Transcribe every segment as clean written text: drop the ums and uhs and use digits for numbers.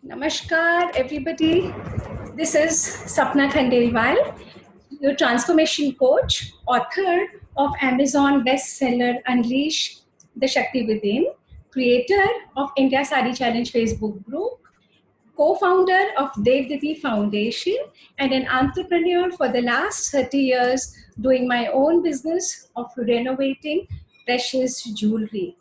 Namaskar, everybody. This is Sapna Khandelwal, your transformation coach, author of Amazon bestseller Unleash the Shakti Within, creator of India Sari Challenge Facebook group, co-founder of Devditi Foundation, and an entrepreneur for the last 30 years doing my own business of renovating precious jewelry.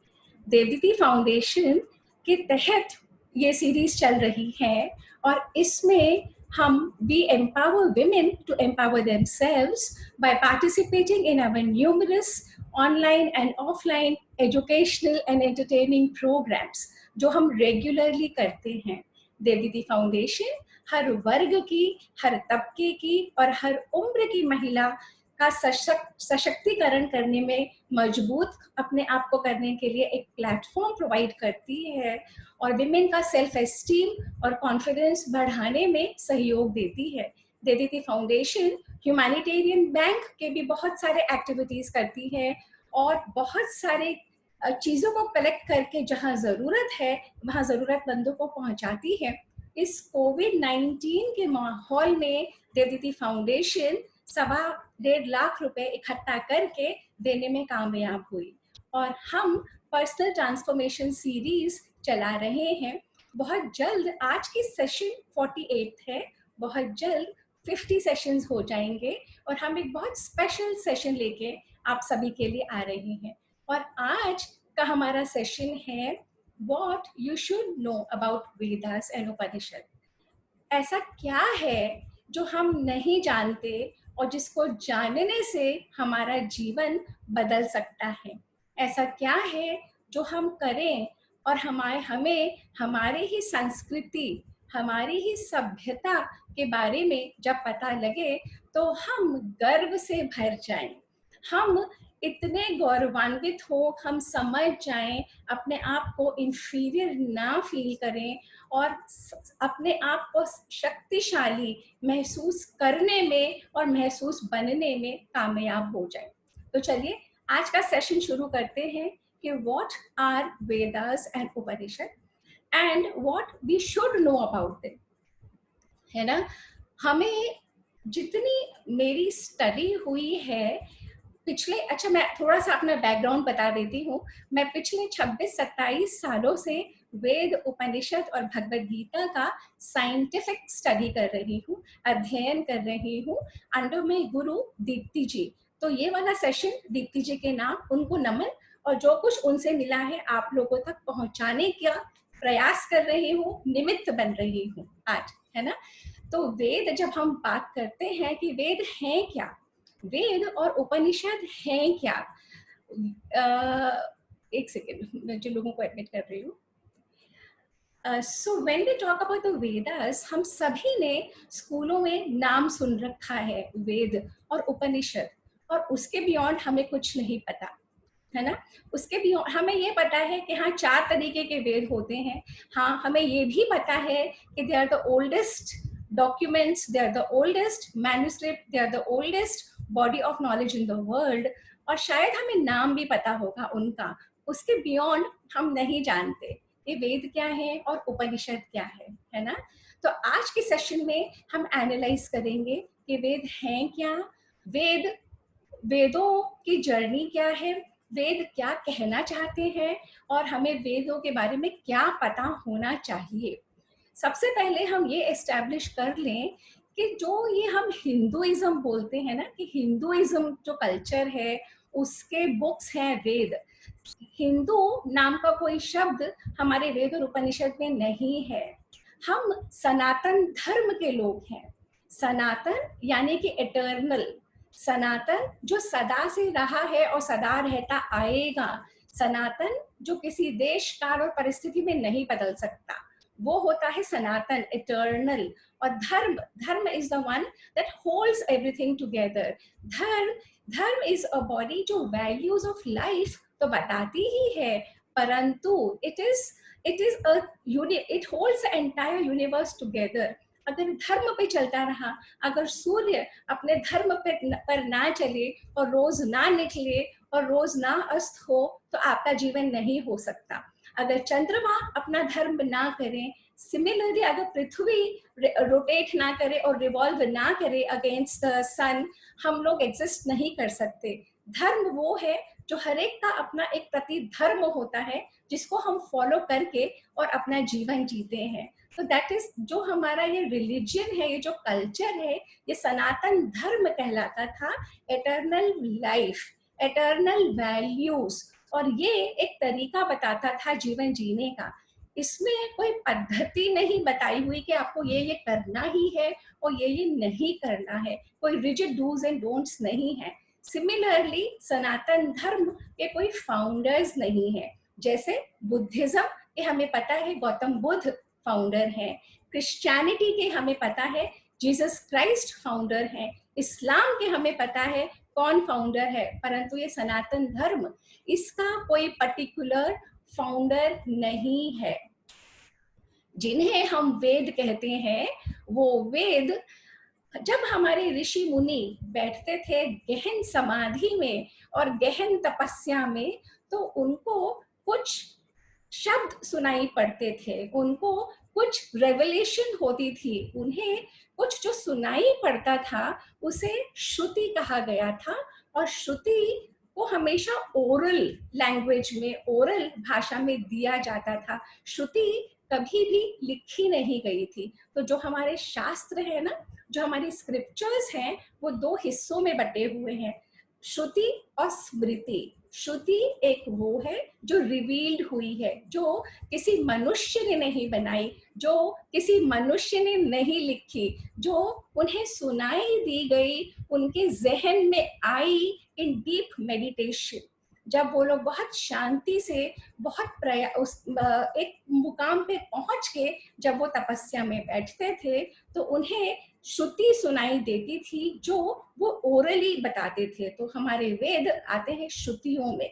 Devditi foundation के तहत ये series चल रही है और इसमें हम we empower women to empower themselves by participating in our numerous online and offline educational and entertaining programs जो हम रेगुलरली करते हैं. देवदीति फाउंडेशन हर वर्ग की, हर तबके की और हर उम्र की महिला का सशक्तिकरण करने में मजबूत अपने आप को करने के लिए एक प्लेटफॉर्म प्रोवाइड करती है और विमेन का सेल्फ एस्टीम और कॉन्फिडेंस बढ़ाने में सहयोग देती है. देवदीति फाउंडेशन ह्यूमैनिटेरियन बैंक के भी बहुत सारे एक्टिविटीज करती है और बहुत सारे चीज़ों को कलेक्ट करके जहाँ ज़रूरत है वहाँ ज़रूरतमंदों को पहुँचाती है. इस कोविड-19 के माहौल में देवदीति फाउंडेशन 1.5 लाख रुपए इकट्ठा करके देने में कामयाब हुई और हम पर्सनल ट्रांसफॉर्मेशन सीरीज चला रहे हैं. बहुत जल्द आज की सेशन 48 है, बहुत जल्द 50 सेशंस हो जाएंगे और हम एक बहुत स्पेशल सेशन लेके आप सभी के लिए आ रहे हैं. और आज का हमारा सेशन है What you should know about Vedas and Upanishad. ऐसा क्या है जो हम नहीं जानते और जिसको जानने से हमारा जीवन बदल सकता है? ऐसा क्या है जो हम करें और हमें हमारे ही संस्कृति, हमारी ही सभ्यता के बारे में जब पता लगे तो हम गर्व से भर जाएं, हम इतने गौरवान्वित हो, हम समझ जाएं, अपने आप को इंफीरियर ना फील करें और अपने आप को शक्तिशाली महसूस करने में और महसूस बनने में कामयाब हो जाएं. तो चलिए आज का सेशन शुरू करते हैं कि what are Vedas and Upanishad and what we should know about them. है ना, हमें जितनी मेरी स्टडी हुई है पिछले, अच्छा मैं थोड़ा सा अपना बैकग्राउंड बता देती हूँ. मैं पिछले 26-27 सालों से वेद, उपनिषद और भगवद गीता का साइंटिफिक स्टडी कर रही हूँ, अध्ययन कर रही हूँ अंडर में गुरु दीप्ति जी. तो ये वाला सेशन दीप्ति जी के नाम, उनको नमन, और जो कुछ उनसे मिला है आप लोगों तक पहुँचाने का प्रयास कर रही हूँ, निमित्त बन रही हूँ आज, है ना. तो वेद, जब हम बात करते हैं कि वेद हैं क्या, वेद और उपनिषद हैं क्या, एक सेकेंड मैं जो लोगों को एडमिट कर रही हूँ. So when we talk about the Vedas, हम सभी ने स्कूलों में नाम सुन रखा है वेद और उपनिषद, और उसके बियॉन्ड हमें कुछ नहीं पता, है ना. उसके भी हमें ये पता है कि हाँ 4 तरीके के वेद होते हैं. हाँ, हमें ये भी पता है कि they are the oldest documents, they are the oldest manuscript, they are the oldest body of knowledge in the world, और शायद हमें नाम भी पता होगा उनका. उसके बियॉन्ड हम नहीं जानते ये वेद क्या है और उपनिषद क्या है ना. तो आज के सेशन में हम एनालाइज करेंगे कि वेद हैं क्या, वेदों की जर्नी क्या है, वेद क्या कहना चाहते हैं और हमें वेदों के बारे में क्या पता होना चाहिए. सबसे पहले हम ये एस्टैब्लिश कर लें कि जो ये हम हिंदुइज्म बोलते हैं ना, कि हिंदुइज्म जो कल्चर है उसके बुक्स हैं वेद. हिंदू नाम का कोई शब्द हमारे वेद और उपनिषद में नहीं है. हम सनातन धर्म के लोग हैं. सनातन यानी कि एटर्नल, सनातन जो सदा से रहा है और सदा रहता आएगा. सनातन जो किसी देश, काल और परिस्थिति में नहीं बदल सकता, वो होता है सनातन, इटर्नल. और धर्म is the one that holds everything together. धर्म इज अ बॉडी जो वैल्यूज ऑफ लाइफ तो बताती ही है, परंतु it holds the entire universe together. अगर धर्म पे चलता रहा, अगर सूर्य अपने धर्म पर ना चले और रोज ना निकले और रोज ना अस्त हो तो आपका जीवन नहीं हो सकता. अगर चंद्रमा अपना धर्म ना करें, सिमिलरली अगर पृथ्वी रोटेट ना करे और रिवॉल्व ना करे अगेंस्ट द सन, हम लोग एग्जिस्ट नहीं कर सकते। धर्म वो है जो हर एक का अपना एक प्रति धर्म होता है जिसको हम फॉलो करके और अपना जीवन जीते हैं। तो दैट इज जो हमारा ये रिलीजन है, ये जो कल्चर है, ये सनातन धर्म कहलाता था। एटर्नल लाइफ, एटर्नल वैल्यूज, और ये एक तरीका बताता था जीवन जीने का। इसमें कोई पद्धति नहीं बताई हुई कि आपको ये करना ही है और ये नहीं करना है, कोई रिजिड डूज एंड डोंट्स नहीं है। सिमिलरली सनातन धर्म के कोई फाउंडर्स नहीं है। जैसे बुद्धिज्म के हमें पता है गौतम बुद्ध फाउंडर है, क्रिश्चियनिटी के हमें पता है जीसस क्राइस्ट फाउंडर है, इस्लाम के हमें पता है कौन फाउंडर है, परंतु ये सनातन धर्म, इसका कोई पर्टिकुलर फाउंडर नहीं है। जिन्हें हम वेद कहते हैं, वो वेद जब हमारे ऋषि मुनि बैठते थे गहन समाधि में और गहन तपस्या में, तो उनको कुछ शब्द सुनाई पड़ते थे, उनको कुछ रेवलेशन होती थी, उन्हें कुछ जो सुनाई पड़ता था उसे श्रुति कहा गया था। और श्रुति को हमेशा ओरल लैंग्वेज में, ओरल भाषा में दिया जाता था। श्रुति कभी भी लिखी नहीं गई थी। तो जो हमारे शास्त्र है ना, जो हमारी स्क्रिप्चर्स हैं, वो दो हिस्सों में बटे हुए हैं, श्रुति और स्मृति। श्रुति एक वो है जो रिवील्ड हुई है, जो किसी मनुष्य ने नहीं बनाई, जो किसी मनुष्य ने नहीं लिखी, जो उन्हें सुनाई दी गई, उनके जहन में आई इन डीप मेडिटेशन। जब वो लोग बहुत शांति से, बहुत एक मुकाम पे पहुंच के जब वो तपस्या में बैठते थे, तो उन्हें श्रुति सुनाई देती थी जो वो ओरली बताते थे। तो हमारे वेद आते हैं श्रुतियों में।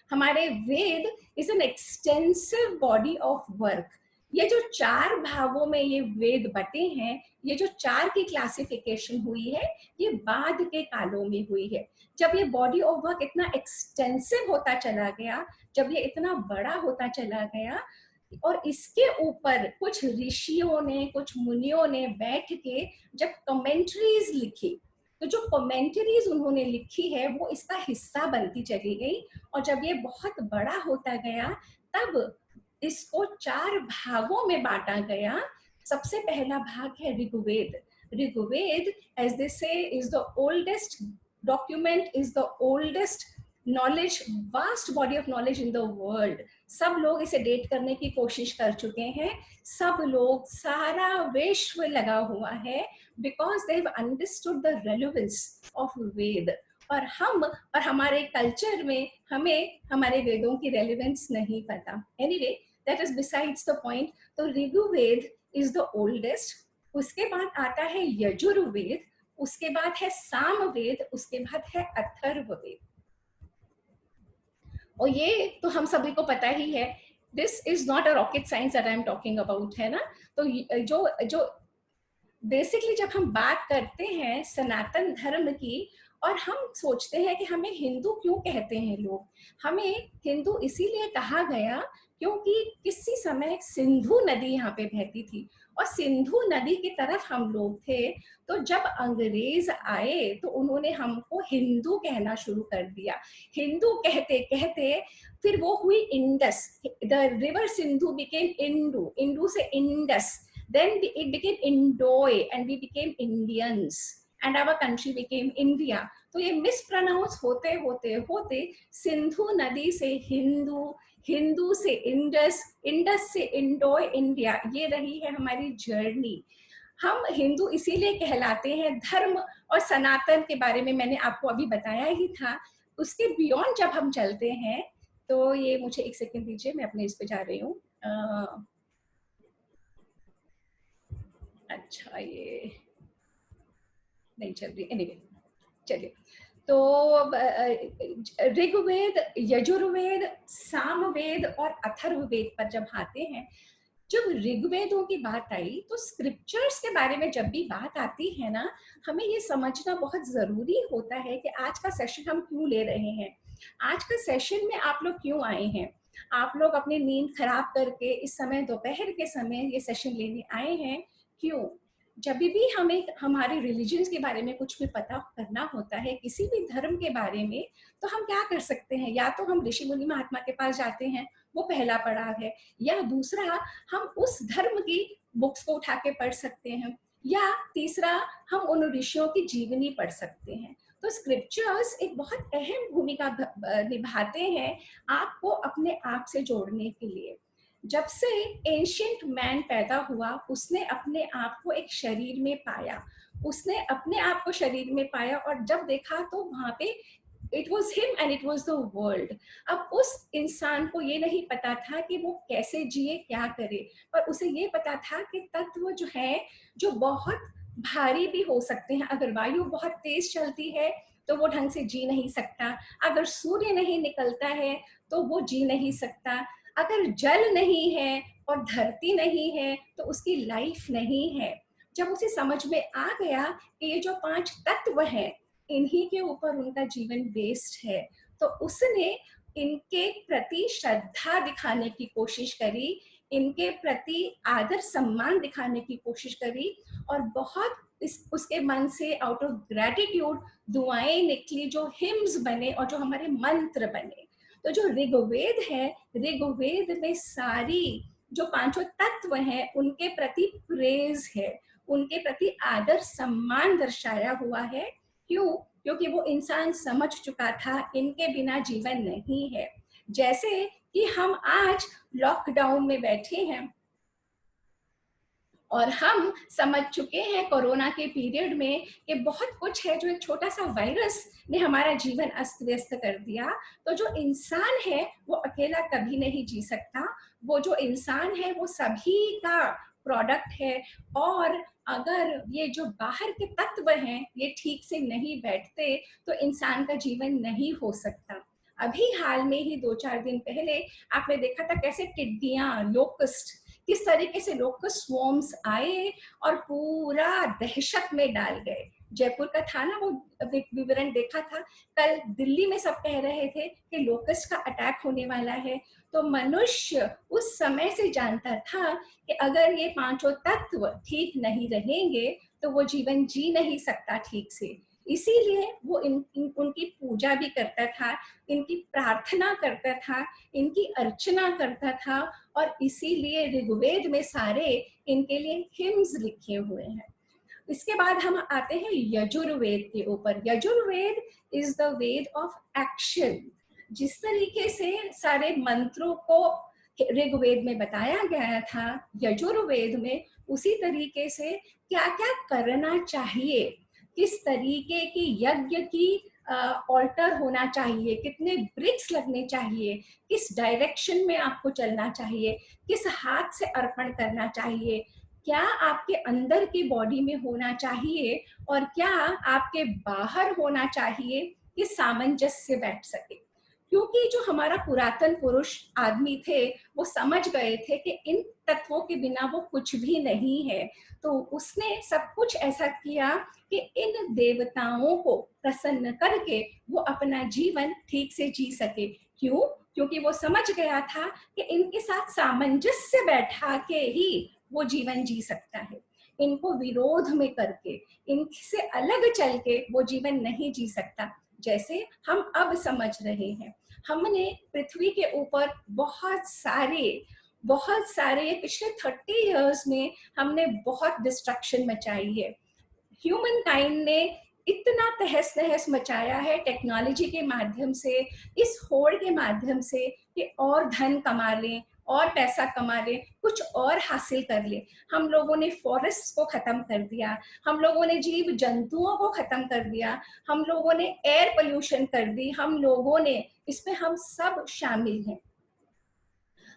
हमारे Veda is an extensive body of work. ये जो चार भागों में ये वेद बटे हैं, ये जो चार की क्लासिफिकेशन हुई है, ये बाद के कालों में हुई है। जब ये बॉडी ऑफ वर्क इतना एक्सटेंसिव होता चला गया, जब ये इतना बड़ा होता चला गया, और इसके ऊपर कुछ ऋषियों ने, कुछ मुनियों ने बैठ के जब कमेंट्रीज लिखी, तो जो कमेंट्रीज उन्होंने लिखी है वो इसका हिस्सा बनती चली गई। और जब ये बहुत बड़ा होता गया, तब इसको चार भागों में बांटा गया। सबसे पहला भाग है ऋग्वेद। ऋग्वेद, एज दे से, is the oldest document, is the oldest knowledge, vast body of knowledge in the world. सब लोग इसे डेट करने की कोशिश कर चुके हैं, सब लोग, सारा विश्व लगा हुआ है, because they have understood the relevance of Veda. और हम और हमारे कल्चर में हमें हमारे वेदों की रेलेवेंस नहीं पता। Anyway, that is besides the point. तो ऋग्वेद इज द ओल्डेस्ट, उसके बाद आता है यजुर्वेद, उसके बाद है सामवेद, उसके बाद है अथर्ववेद। और ये तो हम सभी को पता ही है, this is not a rocket science that I am talking about, है ना। तो जो जो बेसिकली जब हम बात करते हैं सनातन धर्म की, और हम सोचते हैं कि हमें हिंदू क्यों कहते हैं लोग, हमें हिंदू इसीलिए कहा गया क्योंकि किसी समय सिंधु नदी यहाँ पे बहती थी, और सिंधु नदी की तरफ हम लोग थे। तो जब अंग्रेज आए तो उन्होंने हमको हिंदू कहना शुरू कर दिया। हिंदू कहते कहते फिर वो हुई Indus, the river Sindhu became Indu, Indu से Indus, then it became Indoy and we became Indians and our country became India. तो ये मिसप्रोनाउंस होते होते होते सिंधु नदी से हिंदू, हिंदू से इंडस, इंडस से इंडोय इंडिया, ये रही है हमारी जर्नी। हम हिंदू इसीलिए कहलाते हैं। धर्म और सनातन के बारे में मैंने आपको अभी बताया ही था। उसके बियॉन्ड जब हम चलते हैं, तो ये मुझे एक सेकंड दीजिए, मैं अपने इस पे जा रही हूँ। अच्छा, ये नहीं चल रही, एनीवे चलिए। तो ऋग्वेद, यजुर्वेद, सामवेद और अथर्ववेद पर जब आते हैं, जब ऋग्वेदों की बात आई, तो स्क्रिप्चर्स के बारे में जब भी बात आती है ना, हमें ये समझना बहुत जरूरी होता है कि आज का सेशन हम क्यों ले रहे हैं, आज का सेशन में आप लोग क्यों आए हैं। आप लोग अपनी नींद खराब करके इस समय दोपहर के समय ये सेशन लेने आए हैं। क्यों? जब भी हमें हमारे रिलीजन्स के बारे में कुछ भी पता करना होता है, किसी भी धर्म के बारे में, तो हम क्या कर सकते हैं? या तो हम ऋषि मुनि महात्मा के पास जाते हैं, वो पहला पड़ाव है, या दूसरा हम उस धर्म की बुक्स को उठा के पढ़ सकते हैं, या तीसरा हम उन ऋषियों की जीवनी पढ़ सकते हैं। तो स्क्रिप्चर्स एक बहुत अहम भूमिका निभाते हैं आपको अपने आप से जोड़ने के लिए। जब से एंशियंट मैन पैदा हुआ, उसने अपने आप को एक शरीर में पाया, उसने अपने आप को शरीर में पाया, और जब देखा तो वहां पे it was him and it was the world. अब उस इंसान को ये नहीं पता था कि वो कैसे जिए, क्या करे, पर उसे ये पता था कि तत्व जो है, जो बहुत भारी भी हो सकते हैं, अगर वायु बहुत तेज चलती है तो वो ढंग से जी नहीं सकता, अगर सूर्य नहीं निकलता है तो वो जी नहीं सकता, अगर जल नहीं है और धरती नहीं है तो उसकी लाइफ नहीं है। जब उसे समझ में आ गया कि ये जो 5 तत्व हैं, इन्हीं के ऊपर उनका जीवन बेस्ड है, तो उसने इनके प्रति श्रद्धा दिखाने की कोशिश करी, इनके प्रति आदर सम्मान दिखाने की कोशिश करी, और बहुत उसके मन से आउट ऑफ ग्रेटिट्यूड दुआएं निकली, जो हिम्स बने और जो हमारे मंत्र बने। तो जो ऋग्वेद है, ऋग्वेद में सारी जो 5 तत्व हैं उनके प्रति प्रेज है, उनके प्रति आदर सम्मान दर्शाया हुआ है। क्यों? क्योंकि वो इंसान समझ चुका था इनके बिना जीवन नहीं है। जैसे कि हम आज लॉकडाउन में बैठे हैं और हम समझ चुके हैं कोरोना के पीरियड में कि बहुत कुछ है, जो एक छोटा सा वायरस ने हमारा जीवन अस्त व्यस्त कर दिया। तो जो इंसान है वो अकेला कभी नहीं जी सकता, वो जो इंसान है वो सभी का प्रोडक्ट है, और अगर ये जो बाहर के तत्व हैं ये ठीक से नहीं बैठते तो इंसान का जीवन नहीं हो सकता। अभी हाल में ही 2-4 दिन पहले आपने देखा था कैसे टिड्डियां, लोकस्ट, किस तरीके से लोकस्ट स्वॉर्म्स आए और पूरा दहशत में डाल गए। जयपुर का था ना वो विवरण देखा था। कल दिल्ली में सब कह रहे थे कि लोकस्ट का अटैक होने वाला है। तो मनुष्य उस समय से जानता था कि अगर ये 5 तत्व ठीक नहीं रहेंगे तो वो जीवन जी नहीं सकता ठीक से। इसीलिए वो उनकी पूजा भी करता था, इनकी प्रार्थना करता था, इनकी अर्चना करता था, और इसीलिए ऋग्वेद में सारे इनके लिए हिम्स लिखे हुए हैं। इसके बाद हम आते हैं यजुर्वेद के ऊपर। Yajurveda is the Veda of action. जिस तरीके से सारे मंत्रों को ऋग्वेद में बताया गया था, यजुर्वेद में उसी तरीके से क्या क्या करना चाहिए, किस तरीके की यज्ञ की ऑल्टर होना चाहिए, कितने ब्रिक्स लगने चाहिए, किस डायरेक्शन में आपको चलना चाहिए, किस हाथ से अर्पण करना चाहिए, क्या आपके अंदर की बॉडी में होना चाहिए और क्या आपके बाहर होना चाहिए, कि सामंजस्य बैठ सके। क्योंकि जो हमारा पुरातन पुरुष आदमी थे वो समझ गए थे कि इन तत्वों के बिना वो कुछ भी नहीं है, तो उसने सब कुछ ऐसा किया कि इन देवताओं को प्रसन्न करके वो अपना जीवन ठीक से जी सके। क्यों? क्योंकि वो समझ गया था कि इनके साथ सामंजस्य बैठा के ही वो जीवन जी सकता है, इनको विरोध में करके, इनसे अलग चल के वो जीवन नहीं जी सकता। जैसे हम अब समझ रहे हैं, हमने पृथ्वी के ऊपर बहुत सारे पिछले 30 इयर्स में हमने बहुत डिस्ट्रक्शन मचाई है। ह्यूमन काइंड ने इतना तहस नहस मचाया है टेक्नोलॉजी के माध्यम से, इस होड़ के माध्यम से, कि और धन कमा लें और पैसा कमा लें, कुछ और हासिल कर लें। हम लोगों ने फॉरेस्ट को खत्म कर दिया, हम लोगों ने जीव जंतुओं को खत्म कर दिया, हम लोगों ने एयर पोल्यूशन कर दी, हम लोगों ने, इसमें हम सब शामिल हैं।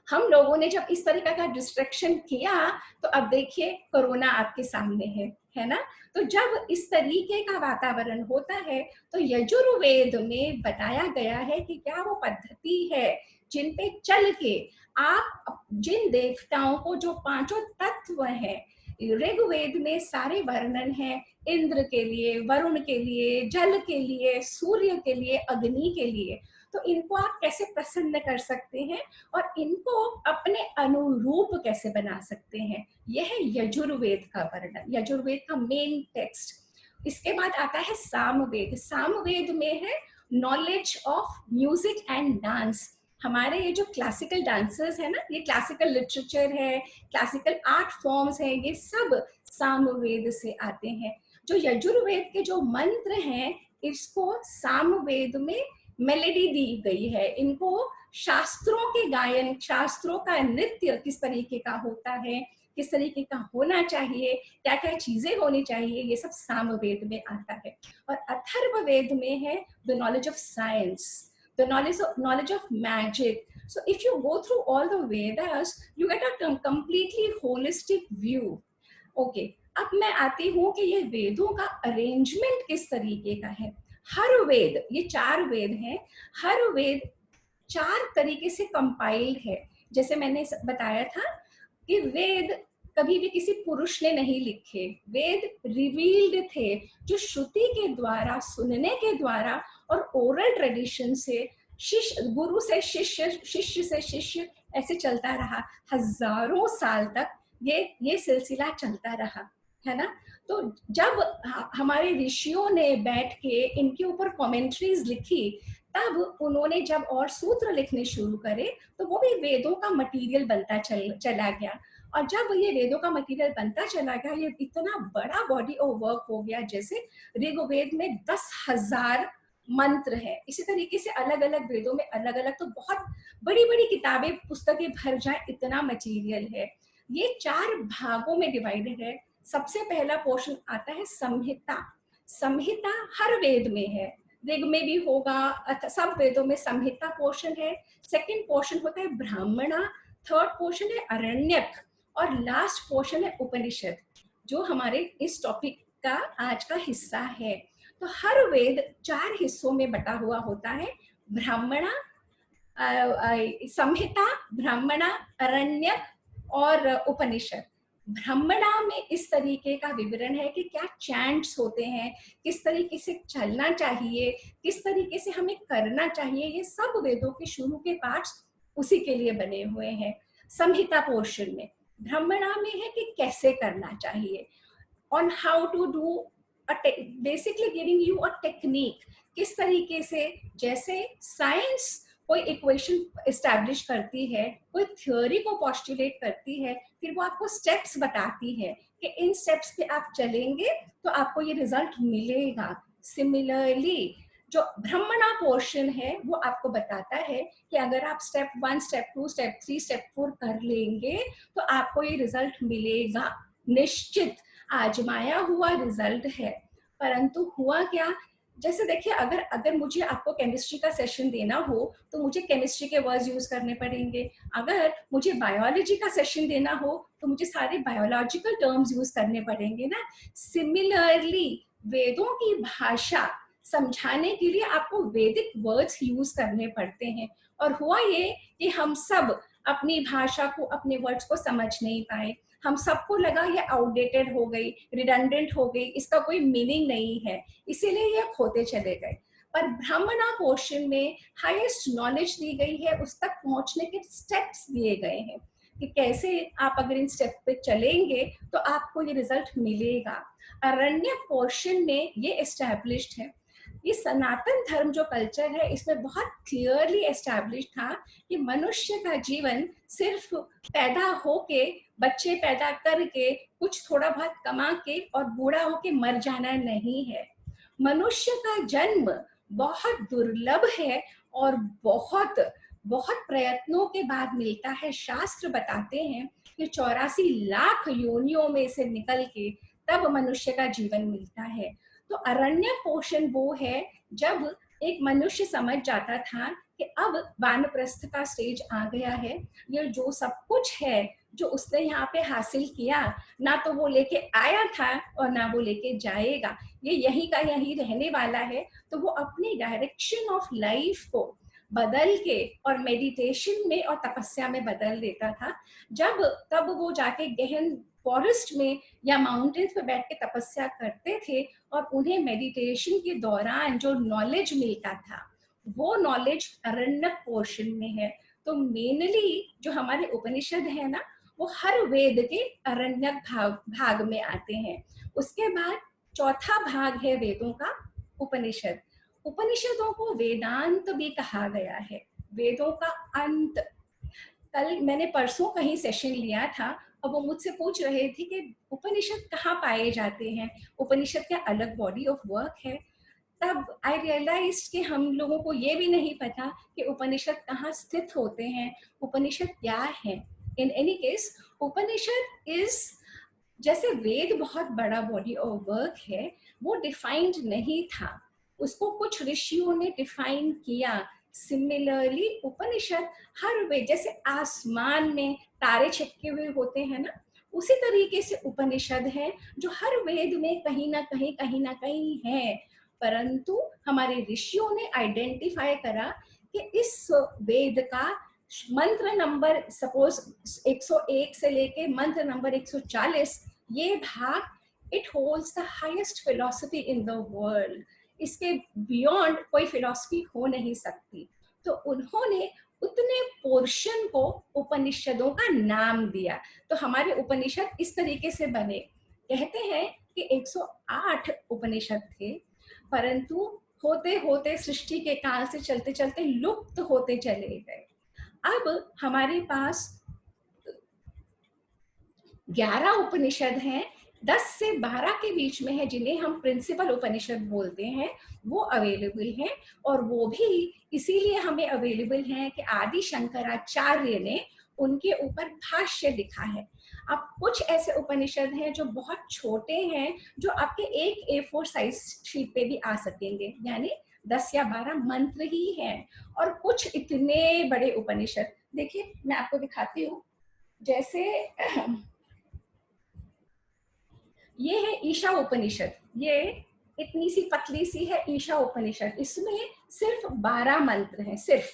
हम लोगों ने जब इस तरीका का डिस्ट्रैक्शन किया तो अब देखिए कोरोना आपके सामने है ना। तो जब इस तरीके का वातावरण होता है तो यजुर्वेद में बताया गया है कि क्या वो पद्धति है जिन पे चल के आप जिन देवताओं को, जो 5 तत्व हैं, ऋग्वेद में सारे वर्णन है, इंद्र के लिए, वरुण के लिए, जल के लिए, सूर्य के लिए, अग्नि के लिए, तो इनको आप कैसे प्रसन्न कर सकते हैं और इनको अपने अनुरूप कैसे बना सकते हैं, यह है यजुर्वेद का वर्णन, यजुर्वेद का मेन टेक्स्ट। इसके बाद आता है सामवेद। सामवेद में है knowledge of music and dance. हमारे ये जो क्लासिकल डांसर्स है ना, ये क्लासिकल लिटरेचर है, क्लासिकल आर्ट फॉर्म्स है, ये सब सामवेद से आते हैं। जो यजुर्वेद के जो मंत्र हैं, इसको सामवेद में मेलेडी दी गई है। इनको शास्त्रों के गायन, शास्त्रों का नृत्य किस तरीके का होता है, किस तरीके का होना चाहिए, क्या क्या चीजें होनी चाहिए, ये सब सामवेद में आता है। और अथर्ववेद में है the knowledge of science, the knowledge of magic. So if you go through all the Vedas, you get a completely holistic view. Okay, अब मैं आती हूँ कि ये वेदों का अरेंजमेंट किस तरीके का है। हर वेद, ये 4 वेद हैं, हर वेद 4 तरीके से कंपाइल्ड है। जैसे मैंने बताया था कि वेद कभी भी किसी पुरुष ने नहीं लिखे, वेद रिवील्ड थे, जो श्रुति के द्वारा, सुनने के द्वारा और ओरल ट्रेडिशन से, शिष्य गुरु से शिष्य, शिष्य से शिष्य, ऐसे चलता रहा हजारों साल तक। ये सिलसिला चलता रहा है ना। तो जब हमारे ऋषियों ने बैठ के इनके ऊपर कमेंट्रीज लिखी, तब उन्होंने जब और सूत्र लिखने शुरू करे, तो वो भी वेदों का मटेरियल बनता चला गया। और जब ये वेदों का मटेरियल बनता चला गया, ये इतना बड़ा बॉडी ऑफ वर्क हो गया। जैसे ऋग्वेद में 10,000 मंत्र है, इसी तरीके से अलग अलग वेदों में अलग अलग, तो बहुत बड़ी बड़ी किताबें, पुस्तकें भर जाए, इतना मटेरियल है। ये 4 भागों में डिवाइडेड है। सबसे पहला पोर्शन आता है संहिता। संहिता हर वेद में है, ऋग में भी होगा, सब वेदों में संहिता पोर्शन है। सेकंड पोर्शन होता है ब्राह्मणा, थर्ड पोर्शन है अरण्यक, और लास्ट पोर्शन है उपनिषद, जो हमारे इस टॉपिक का आज का हिस्सा है। तो हर वेद 4 हिस्सों में बटा हुआ होता है, ब्राह्मणा, संहिता, ब्राह्मणा, अरण्यक और उपनिषद। ब्राह्मणा में इस तरीके का विवरण है कि क्या चैंट्स होते हैं, किस तरीके से चलना चाहिए, किस तरीके से हमें करना चाहिए, ये सब वेदों के शुरू के पार्ट्स उसी के लिए बने हुए हैं। संहिता पोर्शन में, ब्राह्मणा में है कि कैसे करना चाहिए, on how to do, basically giving you a technique, किस तरीके से, जैसे साइंस कोई इक्वेशन एस्टैब्लिश करती है, कोई थ्योरी को पोस्टुलेट करती है, फिर वो आपको स्टेप्स बताती है कि इन स्टेप्स पे आप चलेंगे तो आपको ये रिजल्ट मिलेगा। सिमिलरली जो ब्राह्मणा पोर्शन है, वो आपको बताता है कि अगर आप स्टेप 1, स्टेप 2, स्टेप 3, स्टेप 4 कर लेंगे तो आपको ये रिजल्ट मिलेगा, निश्चित आजमाया हुआ रिजल्ट है। परंतु हुआ क्या, जैसे देखिए, अगर मुझे आपको केमिस्ट्री का सेशन देना हो तो मुझे केमिस्ट्री के वर्ड्स यूज करने पड़ेंगे। अगर मुझे बायोलॉजी का सेशन देना हो तो मुझे सारे बायोलॉजिकल टर्म्स यूज करने पड़ेंगे ना। सिमिलरली वेदों की भाषा समझाने के लिए आपको वैदिक वर्ड्स यूज करने पड़ते हैं। और हुआ ये कि हम सब अपनी भाषा को, अपने वर्ड्स को समझ नहीं पाए। हम सबको लगा ये आउटडेटेड हो गई, रिडंडेंट हो गई, इसका कोई मीनिंग नहीं है, इसीलिए ये खोते चले गए। पर ब्राह्मणा पोर्शन में हाईएस्ट नॉलेज दी गई है, उस तक पहुंचने के स्टेप्स दिए गए हैं कि कैसे आप अगर इन स्टेप पे चलेंगे तो आपको ये रिजल्ट मिलेगा। अरण्य पोर्शन में ये एस्टैब्लिश्ड है। ये सनातन धर्म जो कल्चर है, इसमें बहुत क्लियरली एस्टैब्लिश था कि मनुष्य का जीवन सिर्फ पैदा होके, बच्चे पैदा करके, कुछ थोड़ा बहुत कमा के और बूढ़ा होके मर जाना नहीं है। मनुष्य का जन्म बहुत दुर्लभ है और बहुत बहुत प्रयत्नों के बाद मिलता है। शास्त्र बताते हैं कि 84 लाख योनियों में से निकल के तब मनुष्य का जीवन मिलता है। तो अरण्य पोषण वो है जब एक मनुष्य समझ जाता था कि अब वानप्रस्थ का स्टेज आ गया है, ये जो सब कुछ है जो उसने यहाँ पे हासिल किया, ना तो वो लेके आया था और ना वो लेके जाएगा, ये यहीं का यहीं रहने वाला है। तो वो अपनी डायरेक्शन ऑफ लाइफ को बदल के और मेडिटेशन में और तपस्या में बदल देता था। तब वो जाके गहन फॉरेस्ट में या माउंटेन्स पे बैठ के तपस्या करते थे और उन्हें मेडिटेशन के दौरान जो नॉलेज मिलता था वो नॉलेज अरण्यक पोर्शन में है। तो मेनली जो हमारे उपनिषद है ना, वो हर वेद के अरण्यक भाग में आते हैं। उसके बाद चौथा भाग है वेदों का उपनिषद। उपनिषदों को वेदांत भी कहा गया है, वेदों का अंत। कल मैंने परसों कहीं सेशन लिया था और वो मुझसे पूछ रहे थे कि उपनिषद कहाँ पाए जाते हैं, उपनिषद क्या अलग बॉडी ऑफ वर्क है। तब आई रियलाइज कि हम लोगों को ये भी नहीं पता कि उपनिषद कहाँ स्थित होते हैं, उपनिषद क्या है। In any case Upanishad is, जैसे वेद बहुत बड़ा बॉडी ऑफ वर्क है, वो डिफाइंड नहीं था, उसको कुछ ऋषियों ने डिफाइन किया। सिमिलरली उपनिषद हर वेद, जैसे आसमान में तारे छिपके हुए होते हैं ना, उसी तरीके से उपनिषद है जो हर वेद में कहीं ना कहीं है। परंतु हमारे ऋषियों ने आइडेंटिफाई करा कि इस वेद का मंत्र नंबर सपोज 101 से लेके मंत्र नंबर 140, ये भाग it holds the highest philosophy in the world, इसके बियॉन्ड कोई फिलॉसफी हो नहीं सकती। तो उन्होंने उतने पोर्शन को उपनिषदों का नाम दिया। तो हमारे उपनिषद इस तरीके से बने। कहते हैं कि 108 उपनिषद थे, परंतु होते होते सृष्टि के काल से चलते चलते लुप्त होते चले गए। अब हमारे पास 11 उपनिषद हैं, 10 से 12 के बीच में है जिन्हें हम प्रिंसिपल उपनिषद बोलते हैं, वो अवेलेबल हैं। और वो भी इसीलिए हमें अवेलेबल हैं कि आदि शंकराचार्य ने उनके ऊपर भाष्य लिखा है। अब कुछ ऐसे उपनिषद हैं जो बहुत छोटे हैं, जो आपके एक A4 साइज शीट पे भी आ सकेंगे, यानी 10 या 12 मंत्र ही हैं। और कुछ इतने बड़े उपनिषद, देखिए मैं आपको दिखाती हूँ। जैसे ये है ईशा उपनिषद, ये इतनी सी पतली सी है ईशा उपनिषद, इसमें सिर्फ 12 मंत्र हैं, सिर्फ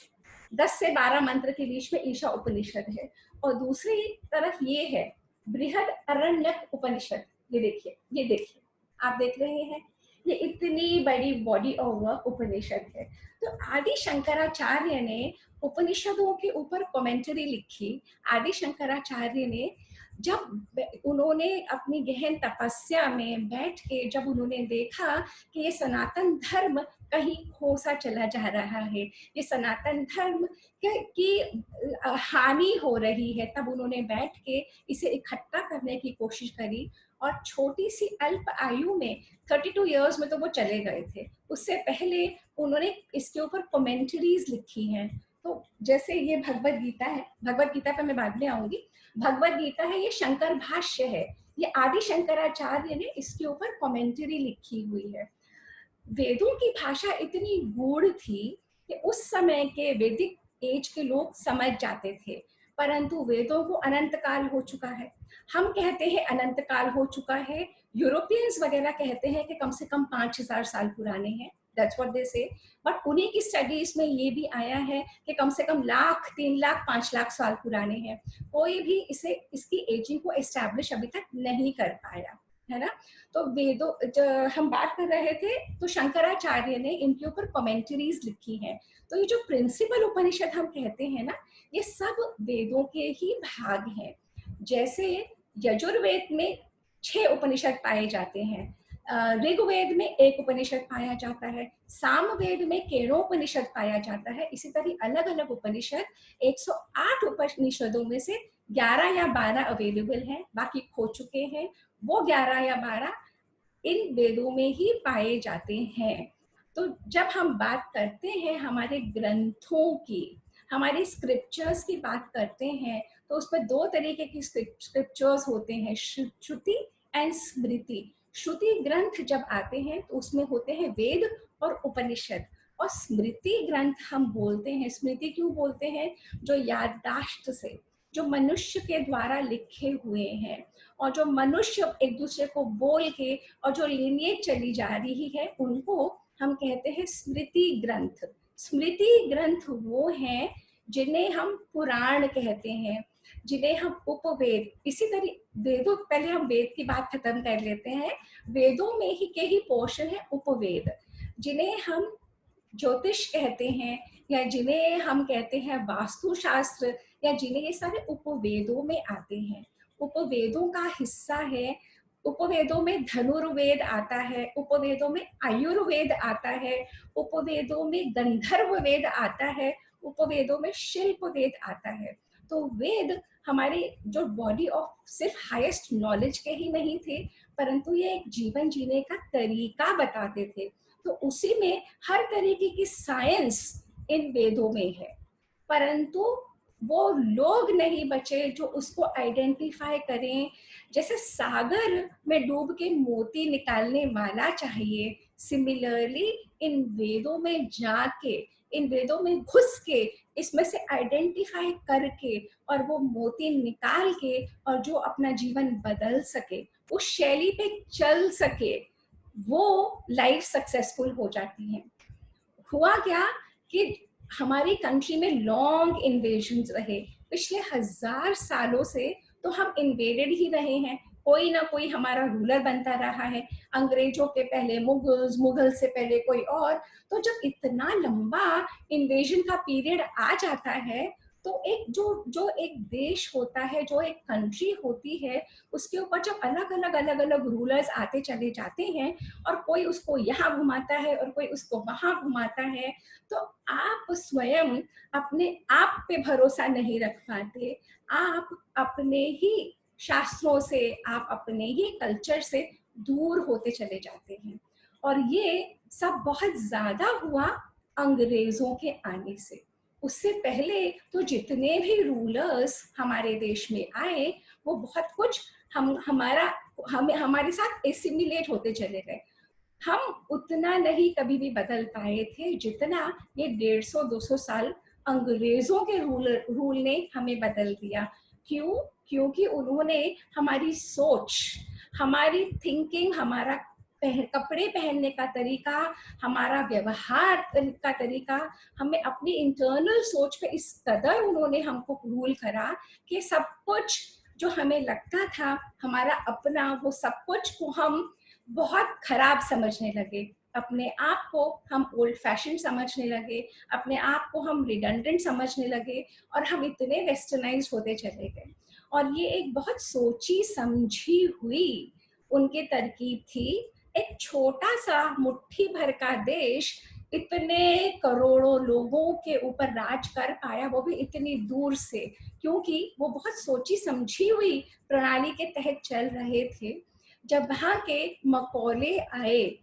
10 से 12 मंत्र के बीच में ईशा उपनिषद है। और दूसरी तरफ ये है बृहद अरण्यक उपनिषद, ये देखिए, ये देखिए, आप देख रहे हैं, ये इतनी बड़ी बॉडी ऑफ वर्क उपनिषद है। तो आदि शंकराचार्य ने उपनिषदों के ऊपर कमेंट्री लिखी। आदि शंकराचार्य ने जब उन्होंने अपनी गहन तपस्या में बैठ के जब उन्होंने देखा कि ये सनातन धर्म कहीं खोसा चला जा रहा है, ये सनातन धर्म की हानि हो रही है, तब उन्होंने बैठ के इसे इकट्ठा करने की कोशिश करी। और छोटी सी अल्प आयु में 32 इयर्स में तो वो चले गए थे, उससे पहले उन्होंने इसके ऊपर कमेंट्रीज लिखी हैं। तो जैसे ये भगवत गीता है, भगवत गीता पे मैं बाद में आऊंगी, भगवत गीता है, ये शंकर भाष्य है, ये आदि शंकराचार्य ने इसके ऊपर कमेंट्री लिखी हुई है। वेदों की भाषा इतनी गूढ़ थी कि उस समय के वैदिक एज के लोग समझ जाते थे, परंतु वेदों को अनंत काल हो चुका है। हम कहते हैं अनंत काल हो चुका है, यूरोपियंस वगैरह कहते हैं कि कम से कम 5000 साल पुराने हैं, दैट्स व्हाट दे से। बट उन्हीं की स्टडीज में ये भी आया है कि कम से कम लाख, 3 लाख, 5 लाख साल पुराने हैं। कोई भी इसे, इसकी एजिंग को एस्टैब्लिश अभी तक नहीं कर पाया है ना। तो वेदों हम बात कर रहे थे, तो शंकराचार्य ने इनके ऊपर कमेंट्रीज लिखी हैं। तो ये जो प्रिंसिपल उपनिषद हम कहते हैं ना, ये सब वेदों के ही भाग हैं। जैसे यजुर्वेद में 6 उपनिषद पाए जाते हैं, ऋग्वेद में 1 उपनिषद पाया जाता है, सामवेद में केनोपनिषद पाया जाता है। इसी तरह अलग अलग उपनिषद, 108 उपनिषदों में से 11 या 12 अवेलेबल हैं, बाकी खो चुके हैं। वो 11 या 12 इन वेदों में ही पाए जाते हैं। तो जब हम बात करते हैं हमारे ग्रंथों की, हमारे स्क्रिप्चर्स की बात करते हैं, तो उसमें 2 तरीके की स्क्रिप्चर्स होते हैं, श्रुति एंड स्मृति। श्रुति ग्रंथ जब आते हैं तो उसमें होते हैं वेद और उपनिषद, और स्मृति ग्रंथ हम बोलते हैं, स्मृति क्यों बोलते हैं, जो याददाश्त से, जो मनुष्य के द्वारा लिखे हुए हैं, और जो मनुष्य एक दूसरे को बोल के, और जो लिनिएज चली जा रही है, उनको हम कहते हैं स्मृति ग्रंथ। स्मृति ग्रंथ वो हैं जिन्हें हम पुराण कहते हैं, जिन्हें हम उपवेद, इसी तरह वेदों, पहले हम वेद की बात खत्म कर लेते हैं। वेदों में ही के ही पोर्शन है उपवेद, जिन्हें हम ज्योतिष कहते हैं, या जिन्हें हम कहते हैं वास्तुशास्त्र, या जिन्हें ये सारे उपवेदों में आते हैं, उपवेदों का हिस्सा है। उपवेदों में धनुर्वेद आता है, उपवेदों में आयुर्वेद आता है, उपवेदों में गंधर्व वेद आता है, उपवेदों में शिल्प वेद आता है। तो वेद हमारे जो बॉडी ऑफ सिर्फ हाईएस्ट नॉलेज के ही नहीं थे, परंतु ये एक जीवन जीने का तरीका बताते थे। तो उसी में हर तरीके की साइंस इन वेदों में है, परंतु वो लोग नहीं बचे जो उसको आइडेंटिफाई करें। जैसे सागर में डूब के मोती निकालने वाला चाहिए, सिमिलरली इन वेदों में जाके, इन वेदों में घुस के, इसमें से आइडेंटिफाई करके और वो मोती निकाल के और जो अपना जीवन बदल सके, उस शैली पे चल सके, वो लाइफ सक्सेसफुल हो जाती है। हुआ क्या कि हमारी कंट्री में लॉन्ग इन्वेजन रहे, पिछले 1000 सालों से तो हम इन्वेडेड ही रहे हैं, कोई ना कोई हमारा रूलर बनता रहा है, अंग्रेजों के पहले मुगल्स, मुगल से पहले कोई और। तो जब इतना लंबा इन्वेजन का पीरियड आ जाता है, तो एक जो एक देश होता है, जो एक कंट्री होती है, उसके ऊपर जब अलग अलग रूलर्स आते चले जाते हैं, और कोई उसको यहाँ घुमाता है और कोई उसको वहां घुमाता है, तो आप स्वयं अपने आप पे भरोसा नहीं रख पाते। आप अपने ही शास्त्रों से, आप अपने ही कल्चर से दूर होते चले जाते हैं। और ये सब बहुत ज्यादा हुआ अंग्रेजों के आने से। उससे पहले तो जितने भी रूलर्स हमारे देश में आए, वो बहुत कुछ हमारे साथ एसिमिलेट होते चले गए। हम उतना नहीं कभी भी बदल पाए थे जितना ये 150-200 साल अंग्रेजों के रूल ने हमें बदल दिया। क्यों? क्योंकि उन्होंने हमारी सोच, हमारी थिंकिंग, हमारा कपड़े पहनने का तरीका, हमारा व्यवहार का तरीका, हमें अपनी इंटरनल सोच पे इस कदर उन्होंने हमको रूल करा कि सब कुछ जो हमें लगता था हमारा अपना, वो सब कुछ को हम बहुत खराब समझने लगे। अपने आप को हम ओल्ड फैशन समझने लगे, अपने आप को हम रिडंडेंट समझने लगे, और हम इतने वेस्टर्नाइज होते चले गए। और ये एक बहुत सोची समझी हुई उनकी तरकीब थी। एक छोटा सा मुट्ठी भर का देश इतने करोड़ों लोगों के ऊपर राज कर पाया, वो भी इतनी दूर से, क्योंकि वो बहुत सोची समझी हुई प्रणाली के तहत चल रहे थे। जब वहां के मकौले आए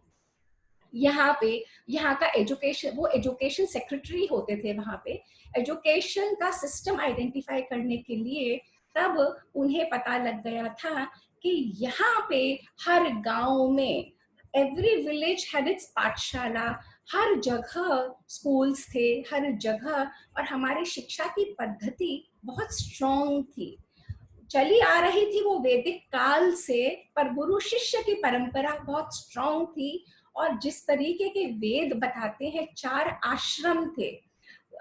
यहाँ पे, यहाँ का एजुकेशन, वो एजुकेशन सेक्रेटरी होते थे वहां पे, एजुकेशन का सिस्टम आइडेंटिफाई करने के लिए, तब उन्हें पता लग गया था कि यहाँ पे हर गांव में, एवरी विलेज हैड इट्स पाठशाला, हर जगह स्कूल्स थे, हर जगह। और हमारी शिक्षा की पद्धति बहुत स्ट्रॉन्ग थी, चली आ रही थी वो वैदिक काल से, पर गुरु शिष्य की परंपरा बहुत स्ट्रॉन्ग थी। और जिस तरीके के वेद बताते हैं, 4 आश्रम थे,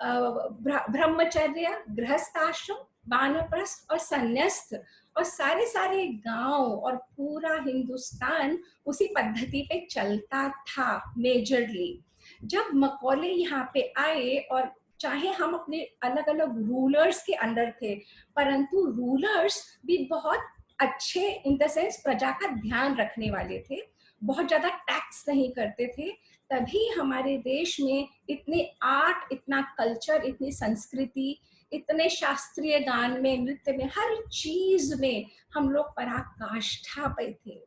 ब्रह्मचर्य, गृहस्थाश्रम, वानप्रस्थ और संन्यास्त, और सारे सारे गांव और पूरा हिंदुस्तान उसी पद्धति पे चलता था मेजरली। जब मकौले यहाँ पे आए, और चाहे हम अपने अलग अलग रूलर्स के अंडर थे, परंतु रूलर्स भी बहुत अच्छे, इन द सेंस प्रजा का ध्यान रखने वाले थे, बहुत ज्यादा टैक्स नहीं करते थे। तभी हमारे देश में इतने आर्ट, इतना कल्चर, इतनी संस्कृति, इतने शास्त्रीय गान में, नृत्य में, हर चीज में हम लोग पराकाष्ठा पे थे।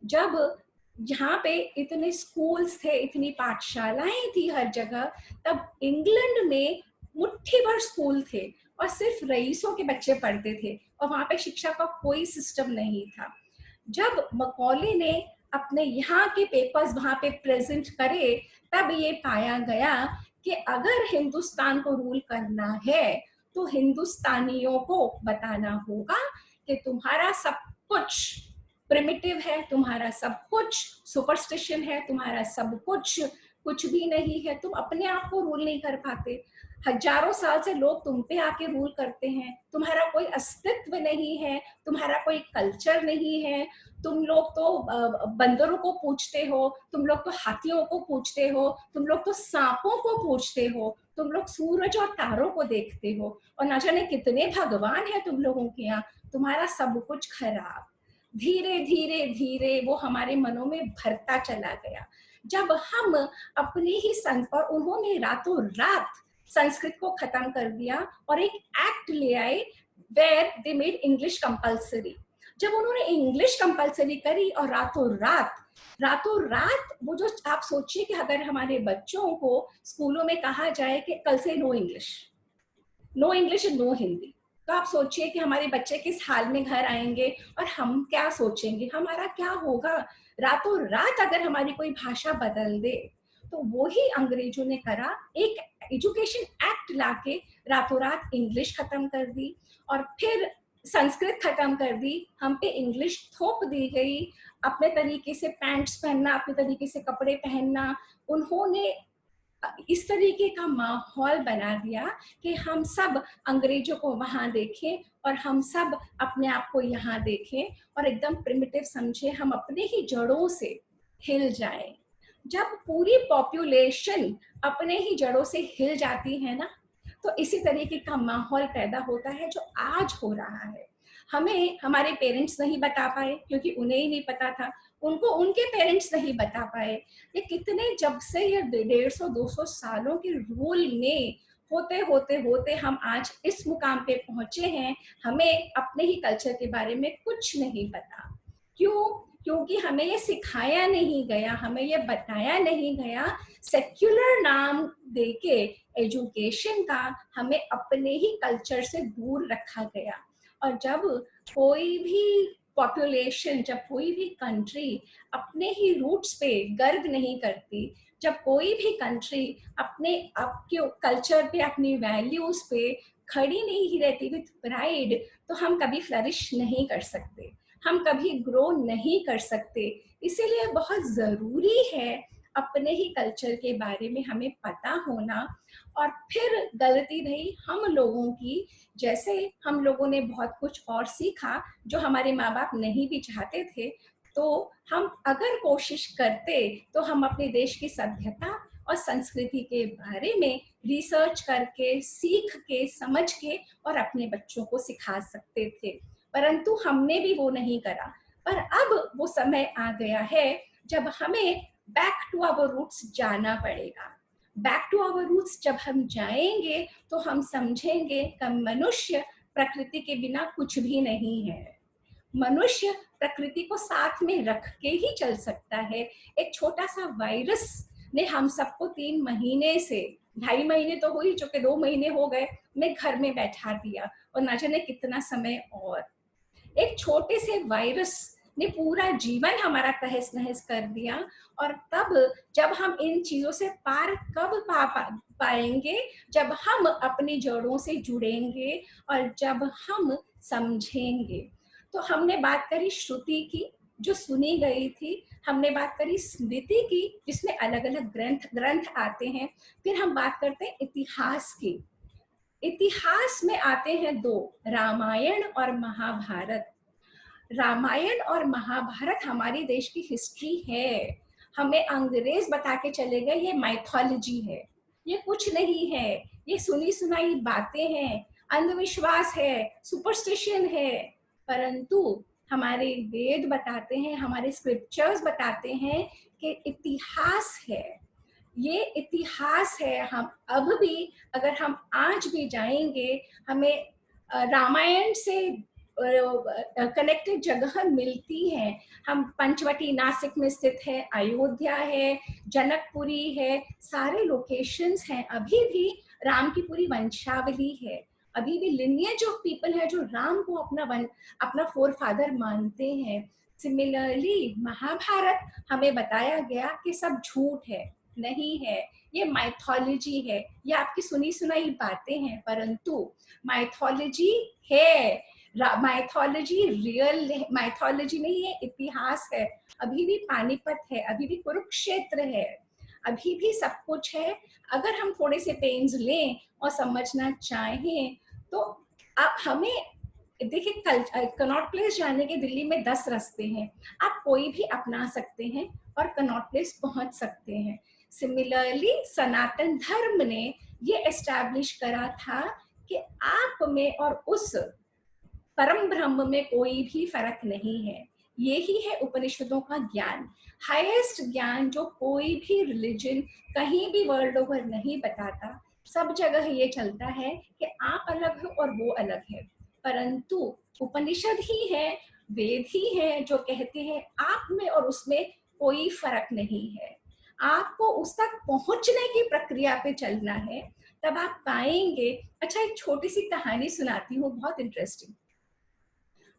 जब यहाँ पे इतने स्कूल्स थे, इतनी पाठशालाएं थी हर जगह, तब इंग्लैंड में मुट्ठी भर स्कूल थे और सिर्फ रईसों के बच्चे पढ़ते थे, और वहां पे शिक्षा का कोई सिस्टम नहीं था। जब मकौले ने अपने यहाँ के पेपर्स वहां पे प्रेजेंट करे, तब ये पाया गया कि अगर हिंदुस्तान को रूल करना है, तो हिंदुस्तानियों को बताना होगा कि तुम्हारा सब कुछ प्रिमिटिव है, तुम्हारा सब कुछ सुपरस्टिशन है, तुम्हारा सब कुछ भी नहीं है, तुम अपने आप को रूल नहीं कर पाते, हजारों साल से लोग तुम पे आके रूल करते हैं, तुम्हारा कोई अस्तित्व नहीं है, तुम्हारा कोई कल्चर नहीं है, तुम लोग तो बंदरों को पूछते हो, तुम लोग तो हाथियों को पूछते हो, तुम लोग तो सांपों को पूछते हो, तुम लोग सूरज और तारों को देखते हो, और ना जाने कितने भगवान है तुम लोगों के यहाँ, तुम्हारा सब कुछ खराब। धीरे धीरे धीरे वो हमारे मनों में भरता चला गया। जब हम अपने ही और उन्होंने रातों रात संस्कृत को खत्म कर दिया और एक एक्ट ले आए where they made English compulsory. जब उन्होंने इंग्लिश कंपलसरी करी और रातों रात वो जो आप सोचिए कि अगर हमारे बच्चों को स्कूलों में कहा जाए कि कल से no English and no Hindi, तो आप सोचिए कि हमारे बच्चे किस हाल में घर आएंगे और हम क्या सोचेंगे, हमारा क्या होगा। रातों रात अगर हमारी कोई भाषा बदल दे, तो वो ही अंग्रेजों ने करा, एक एजुकेशन एक्ट लाके रातों रात इंग्लिश खत्म कर दी और फिर संस्कृत खत्म कर दी, हम पे इंग्लिश थोप दी गई। अपने तरीके से पैंट्स पहनना, अपने तरीके से कपड़े पहनना, उन्होंने इस तरीके का माहौल बना दिया कि हम सब अंग्रेजों को वहां देखें और हम सब अपने आप को यहाँ देखें और एकदम प्रिमिटिव समझे, हम अपने ही जड़ों से हिल जाएं। जब पूरी पॉपुलेशन अपने ही जड़ों से हिल जाती है ना, तो इसी तरीके का माहौल पैदा होता है जो आज हो रहा है। हमें हमारे पेरेंट्स नहीं बता पाए क्योंकि उन्हें ही नहीं पता था, उनको उनके पेरेंट्स नहीं बता पाए। ये कितने, जब से ये 150-200 सालों के रूल में होते होते होते हम आज इस मुकाम पे पहुंचे हैं, हमें अपने ही कल्चर के बारे में कुछ नहीं पता। क्यों? क्योंकि हमें ये सिखाया नहीं गया, हमें ये बताया नहीं गया। सेक्युलर नाम देके एजुकेशन का हमें अपने ही कल्चर से दूर रखा गया। और जब कोई भी पॉपुलेशन, जब कोई भी कंट्री अपने ही रूट्स पे गर्व नहीं करती, जब कोई भी कंट्री अपने आपके कल्चर पे, अपनी वैल्यूज पे खड़ी नहीं रहती विथ प्राइड, तो हम कभी फ्लरिश नहीं कर सकते, हम कभी ग्रो नहीं कर सकते। इसीलिए बहुत ज़रूरी है अपने ही कल्चर के बारे में हमें पता होना। और फिर गलती रही हम लोगों की, जैसे हम लोगों ने बहुत कुछ और सीखा जो हमारे माँ बाप नहीं भी चाहते थे, तो हम अगर कोशिश करते तो हम अपने देश की सभ्यता और संस्कृति के बारे में रिसर्च करके, सीख के, समझ के और अपने बच्चों को सिखा सकते थे, परंतु हमने भी वो नहीं करा। पर अब वो समय आ गया है जब हमें बैक टू आवर रूट्स जाना पड़ेगा। बैक टू आवर रूट्स जब हम जाएंगे तो हम समझेंगे कि मनुष्य प्रकृति के बिना कुछ भी नहीं है। मनुष्य प्रकृति को साथ में रख के ही चल सकता है। एक छोटा सा वायरस ने हम सबको 3 महीने से, 2.5 महीने तो हुई, जो कि 2 महीने हो गए, मैं घर में बैठा दिया और ना जाने कितना समय और। एक छोटे से वायरस ने पूरा जीवन हमारा तहस नहस कर दिया। और तब जब हम इन चीजों से पार कब पाएंगे, जब हम अपनी जड़ों से जुड़ेंगे और जब हम समझेंगे। तो हमने बात करी श्रुति की जो सुनी गई थी, हमने बात करी स्मृति की जिसमें अलग अलग ग्रंथ आते हैं, फिर हम बात करते हैं इतिहास की। इतिहास में आते हैं दो, रामायण और महाभारत। रामायण और महाभारत हमारे देश की हिस्ट्री है। हमें अंग्रेज बता के चले गए ये माइथोलॉजी है, ये कुछ नहीं है, ये सुनी सुनाई बातें हैं, अंधविश्वास है, सुपरस्टिशन है। परंतु हमारे वेद बताते हैं, हमारे स्क्रिप्चर्स बताते हैं कि इतिहास है, ये इतिहास है। हम अब भी, अगर हम आज भी जाएंगे, हमें रामायण से कनेक्टेड जगह मिलती है। हम पंचवटी नासिक में स्थित है, अयोध्या है, जनकपुरी है, सारे लोकेशंस हैं। अभी भी राम की पूरी वंशावली है, अभी भी लिनिएज ऑफ पीपल है जो राम को अपना फोर फादर मानते हैं। सिमिलरली महाभारत हमें बताया गया कि सब झूठ है, नहीं है, ये माइथोलॉजी है, ये आपकी सुनी सुनाई बातें हैं, परंतु माइथोलॉजी है। माइथोलॉजी रियल माइथोलॉजी नहीं है, इतिहास है। अभी भी पानीपत है, अभी भी कुरुक्षेत्र है, अभी भी सब कुछ है। अगर हम थोड़े से पेन्स लें और समझना चाहें तो अब हमें देखिए, कनॉट प्लेस जाने के दिल्ली में 10 रास्ते हैं, आप कोई भी अपना सकते हैं और कनॉट प्लेस पहुंच सकते हैं। सिमिलरली सनातन धर्म ने ये एस्टैब्लिश करा था कि आप में और उस परम ब्रह्म में कोई भी फर्क नहीं है। यही है उपनिषदों का ज्ञान, हाईएस्ट ज्ञान जो कोई भी रिलीजन कहीं भी वर्ल्ड ओवर नहीं बताता। सब जगह ये चलता है कि आप अलग हो और वो अलग है, परंतु उपनिषद ही है, वेद ही है जो कहते हैं आप में और उसमें कोई फर्क नहीं है। आपको उस तक पहुंचने की प्रक्रिया पे चलना है, तब आप पाएंगे। अच्छा, एक छोटी सी कहानी सुनाती हूँ, बहुत इंटरेस्टिंग।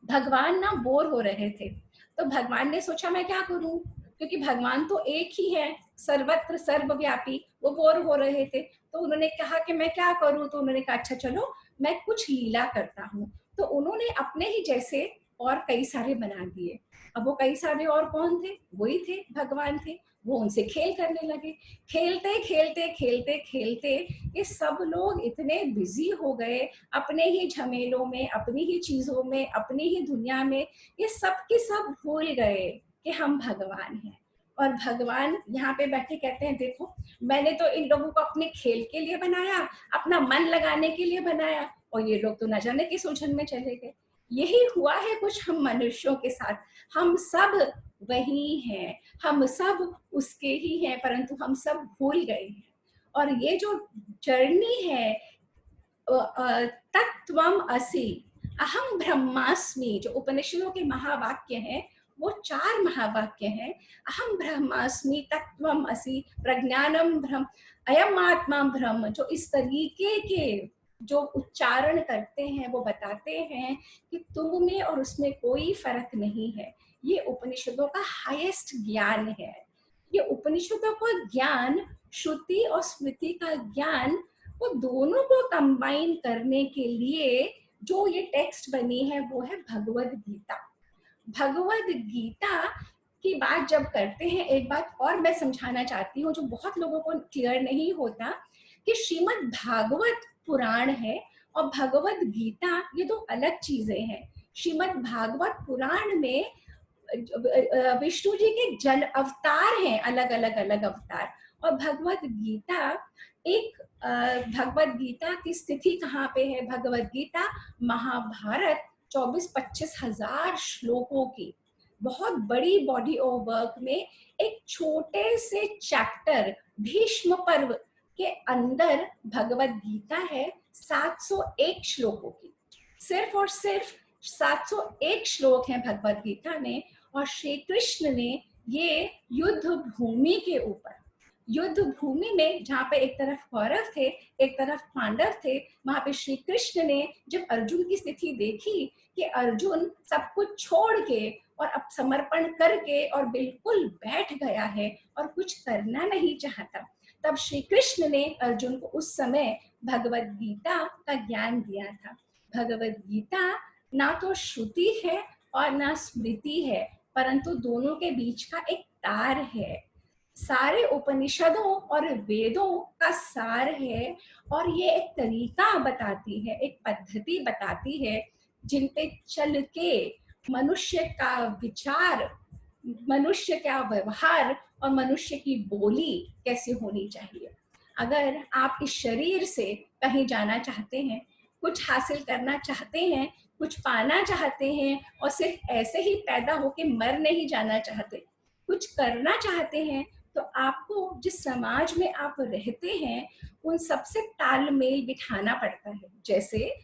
भगवान ना बोर हो रहे थे, तो भगवान ने सोचा मैं क्या करूं, क्योंकि भगवान तो एक ही है, सर्वत्र सर्वव्यापी। वो बोर हो रहे थे, तो उन्होंने कहा कि मैं क्या करूं। तो उन्होंने कहा अच्छा चलो मैं कुछ लीला करता हूँ। तो उन्होंने अपने ही जैसे और कई सारे बना दिए। अब वो कई सारे और कौन थे, वही थे, भगवान थे। वो उनसे खेल करने लगे। खेलते खेलते खेलते खेलते ये सब लोग इतने बिजी हो गए अपने ही झमेलों में, अपनी ही चीजों में, अपनी ही दुनिया में, ये सब के सब भूल गए कि हम भगवान हैं। और भगवान यहाँ पे बैठे कहते हैं देखो, मैंने तो इन लोगों को अपने खेल के लिए बनाया, अपना मन लगाने के लिए बनाया, और ये लोग तो न जाने किस उलझन में चले गए। यही हुआ है कुछ हम मनुष्यों के साथ। हम सब वही हैं, हम सब उसके ही हैं, परंतु हम सब भूल गए हैं। और ये जो जर्नी है तत्त्वम असि, अहम ब्रह्मास्मि, जो उपनिषदों के महावाक्य हैं, वो 4 महावाक्य हैं। अहम ब्रह्मास्मि, तत्त्वम असि, प्रज्ञानम ब्रह्म, अयम आत्मा ब्रह्म, जो इस तरीके के जो उच्चारण करते हैं वो बताते हैं कि तुम में और उसमें कोई फर्क नहीं है। ये उपनिषदों का हाईएस्ट ज्ञान है। ये उपनिषदों का ज्ञान, श्रुति और स्मृति का ज्ञान, वो दोनों को कंबाइन करने के लिए जो ये टेक्स्ट बनी है वो है भगवद गीता। भगवद गीता की बात जब करते हैं, एक बात और मैं समझाना चाहती हूँ जो बहुत लोगों को क्लियर नहीं होता, कि श्रीमद् भागवत पुराण है और भगवद गीता, ये 2 अलग चीजें हैं। श्रीमद् भागवत पुराण में विष्णु जी के जन अवतार हैं, अलग अलग अलग अवतार। और भगवद गीता एक भगवद गीता की स्थिति कहाँ पे है? भगवद गीता महाभारत 24-25 हजार श्लोकों की बहुत बड़ी बॉडी ऑफ वर्क में एक छोटे से चैप्टर भीष्म पर्व के अंदर भगवद गीता है 701 श्लोकों की। सिर्फ और सिर्फ 701 श्लोक हैं भगवद गीता में। और श्री कृष्ण ने ये युद्ध भूमि के ऊपर, युद्ध भूमि में जहाँ पे एक तरफ कौरव थे एक तरफ पांडव थे, वहां पे श्री कृष्ण ने जब अर्जुन की स्थिति देखी कि अर्जुन सब कुछ छोड़ के और अब समर्पण करके और बिल्कुल बैठ गया है और कुछ करना नहीं चाहता, तब श्री कृष्ण ने अर्जुन को उस समय भगवद गीता का ज्ञान दिया था। भगवद गीता ना तो श्रुति है और ना स्मृति है, परंतु दोनों के बीच का एक तार है। सारे उपनिषदों और वेदों का सार है। और ये एक तरीका बताती है, एक पद्धति बताती है जिन पे चल के मनुष्य का विचार, मनुष्य का व्यवहार और मनुष्य की बोली कैसे होनी चाहिए। अगर आप इस शरीर से कहीं जाना चाहते हैं, कुछ हासिल करना चाहते हैं, कुछ पाना चाहते हैं, और सिर्फ ऐसे ही पैदा होके मर नहीं जाना चाहते, कुछ करना चाहते हैं, तो आपको जिस समाज में आप रहते हैं उन सबसे तालमेल बिठाना पड़ता है। जैसे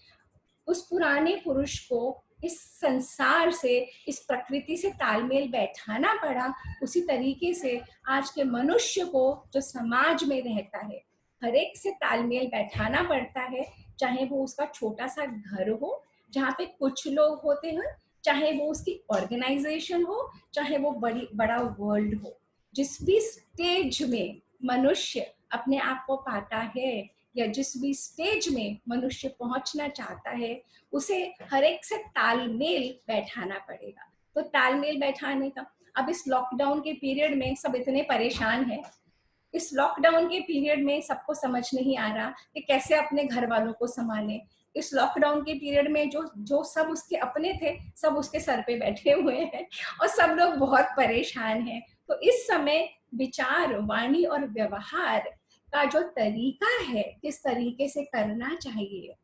उस पुराने पुरुष को इस संसार से, इस प्रकृति से तालमेल बैठाना पड़ा, उसी तरीके से आज के मनुष्य को जो समाज में रहता है हर एक से तालमेल बैठाना पड़ता है। चाहे वो उसका छोटा सा घर हो जहाँ पे कुछ लोग होते हैं, चाहे वो उसकी ऑर्गेनाइजेशन हो, चाहे वो बड़ा वर्ल्ड हो। जिस भी स्टेज में मनुष्य अपने आप को पाता है या जिस भी स्टेज में मनुष्य पहुंचना चाहता है, उसे हर एक से तालमेल बैठाना पड़ेगा। तो तालमेल बैठाने का, अब इस लॉकडाउन के पीरियड में सब इतने परेशान हैं। इस लॉकडाउन के पीरियड में सबको समझ नहीं आ रहा कि कैसे अपने घर वालों को संभालें, इस लॉकडाउन के पीरियड में जो जो सब उसके अपने थे सब उसके सर पे बैठे हुए हैं और सब लोग बहुत परेशान हैं। तो इस समय विचार, वाणी और व्यवहार का जो तरीका है, किस तरीके से करना चाहिए,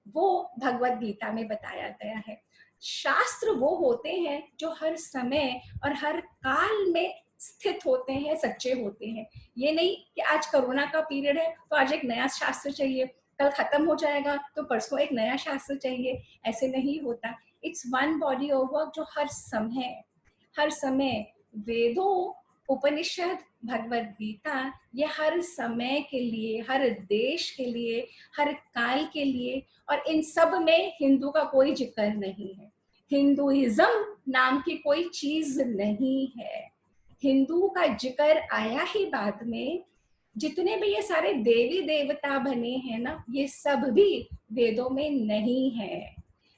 वो भगवत गीता में बताया गया है। शास्त्र वो होते हैं जो हर समय और हर काल में स्थित होते हैं, सच्चे होते हैं। ये नहीं कि आज कोरोना का पीरियड है तो आज एक नया शास्त्र चाहिए, कल खत्म हो जाएगा तो परसों एक नया शास्त्र चाहिए, ऐसे नहीं होता। It's one body of work जो हर समय वेदों, उपनिषद, भगवत गीता, ये हर समय के लिए, हर देश के लिए, हर काल के लिए, और इन सब में हिंदू का कोई जिक्र नहीं है। हिंदुइज्म नाम की कोई चीज नहीं है। हिंदू का जिक्र आया ही बाद में। जितने भी ये सारे देवी देवता बने हैं ना, ये सब भी वेदों में नहीं है,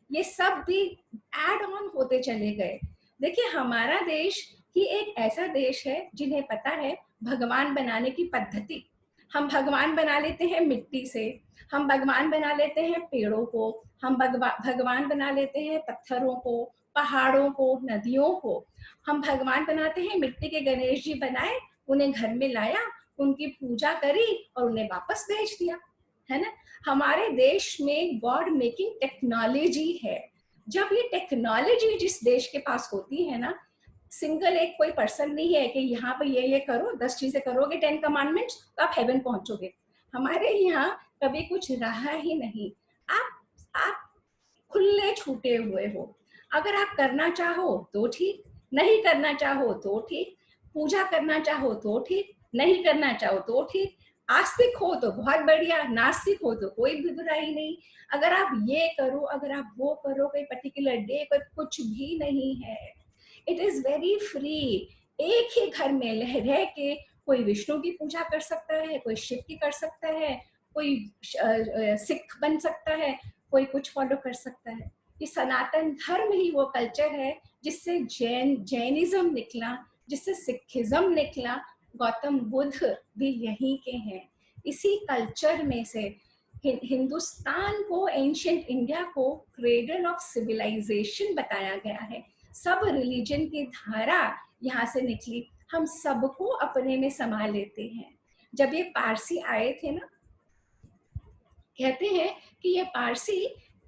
ये सब भी एड ऑन होते चले गए। देखिए, हमारा देश ही एक ऐसा देश है जिन्हें पता है भगवान बनाने की पद्धति। हम भगवान बना लेते हैं मिट्टी से, हम भगवान बना लेते हैं पेड़ों को, हम भगवान बना लेते हैं पत्थरों को, पहाड़ों को, नदियों को। हम भगवान बनाते हैं, मिट्टी के गणेश जी बनाए, उन्हें घर में लाया, उनकी पूजा करी और उन्हें वापस भेज दिया, है ना। हमारे देश में गॉड मेकिंग टेक्नोलॉजी है। जब ये टेक्नोलॉजी जिस देश के पास होती है ना, सिंगल एक कोई पर्सन नहीं है कि यहाँ पे ये करो, 10 चीजें करोगे, 10 कमांडमेंट्स, तो आप हेवन पहुंचोगे। हमारे यहाँ कभी कुछ रहा ही नहीं। आप खुले छूटे हुए हो। अगर आप करना चाहो तो ठीक, नहीं करना चाहो तो ठीक, पूजा करना चाहो तो ठीक, नहीं करना चाहो तो ठीक, आस्तिक हो तो बहुत बढ़िया, नास्तिक हो तो कोई भी बुराई नहीं। अगर आप ये करो, अगर आप वो करो, कोई पर्टिकुलर डे, कोई कुछ भी नहीं है। It is very free. एक ही घर में रह के कोई विष्णु की पूजा कर सकता है, कोई शिव की कर सकता है, कोई सिख बन सकता है, कोई कुछ फॉलो कर सकता है। ये सनातन धर्म ही वो कल्चर है जिससे जैनिज्म निकला, जिससे सिखिज्म निकला। गौतम बुद्ध भी यहीं के हैं। इसी कल्चर में से हिंदुस्तान को, एंशियंट इंडिया को क्रेडल ऑफ सिविलाइजेशन बताया गया है। सब रिलीजन की धारा यहाँ से निकली, हम सबको अपने में समा लेते हैं। जब ये पारसी आए थे ना, कहते हैं कि ये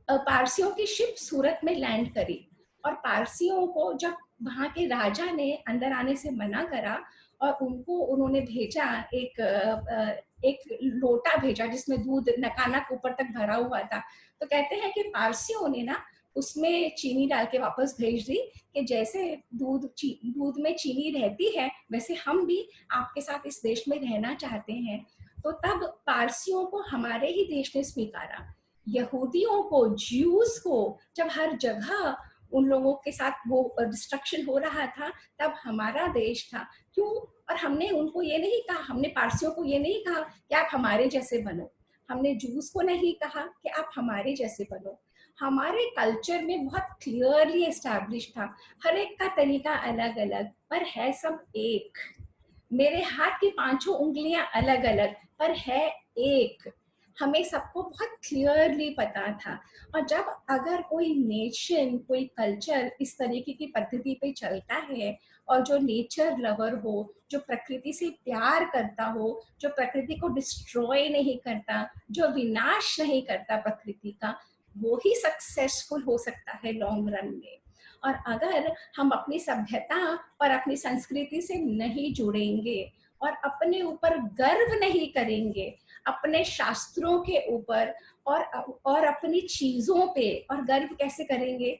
पारसियों की शिप सूरत में लैंड करी, और पारसियों को जब वहां के राजा ने अंदर आने से मना करा और उन्होंने भेजा, एक लोटा भेजा जिसमें दूध नकाना ऊपर तक भरा हुआ था। तो कहते हैं कि पारसियों ने ना उसमें चीनी डाल के वापस भेज दी कि जैसे दूध में चीनी रहती है, वैसे हम भी आपके साथ इस देश में रहना चाहते हैं। तो तब पारसियों को हमारे ही देश ने स्वीकारा। यहूदियों को, ज्यूज को जब हर जगह उन लोगों के साथ वो डिस्ट्रक्शन हो रहा था, तब हमारा देश था। क्यों? और हमने उनको ये नहीं कहा, हमने पारसियों को ये नहीं कहा कि आप हमारे जैसे बनो, हमने जूस को नहीं कहा कि आप हमारे जैसे बनो। हमारे कल्चर में बहुत क्लियरली एस्टैब्लिश था। हर एक का तरीका अलग अलग, पर है सब एक। मेरे हाथ की पांचों उंगलियां अलग अलग, पर है एक। हमें सबको बहुत क्लियरली पता था। और जब अगर कोई नेशन, कोई कल्चर इस तरीके की पद्धति पे चलता है, और जो नेचर लवर हो, जो प्रकृति से प्यार करता हो, जो प्रकृति को डिस्ट्रॉय नहीं करता, जो विनाश नहीं करता प्रकृति का, वो ही सक्सेसफुल हो सकता है लॉन्ग रन में। और अगर हम अपनी सभ्यता और अपनी संस्कृति से नहीं जुड़ेंगे और अपने ऊपर गर्व नहीं करेंगे, अपने शास्त्रों के ऊपर और अपनी चीजों पे, और गर्व कैसे करेंगे?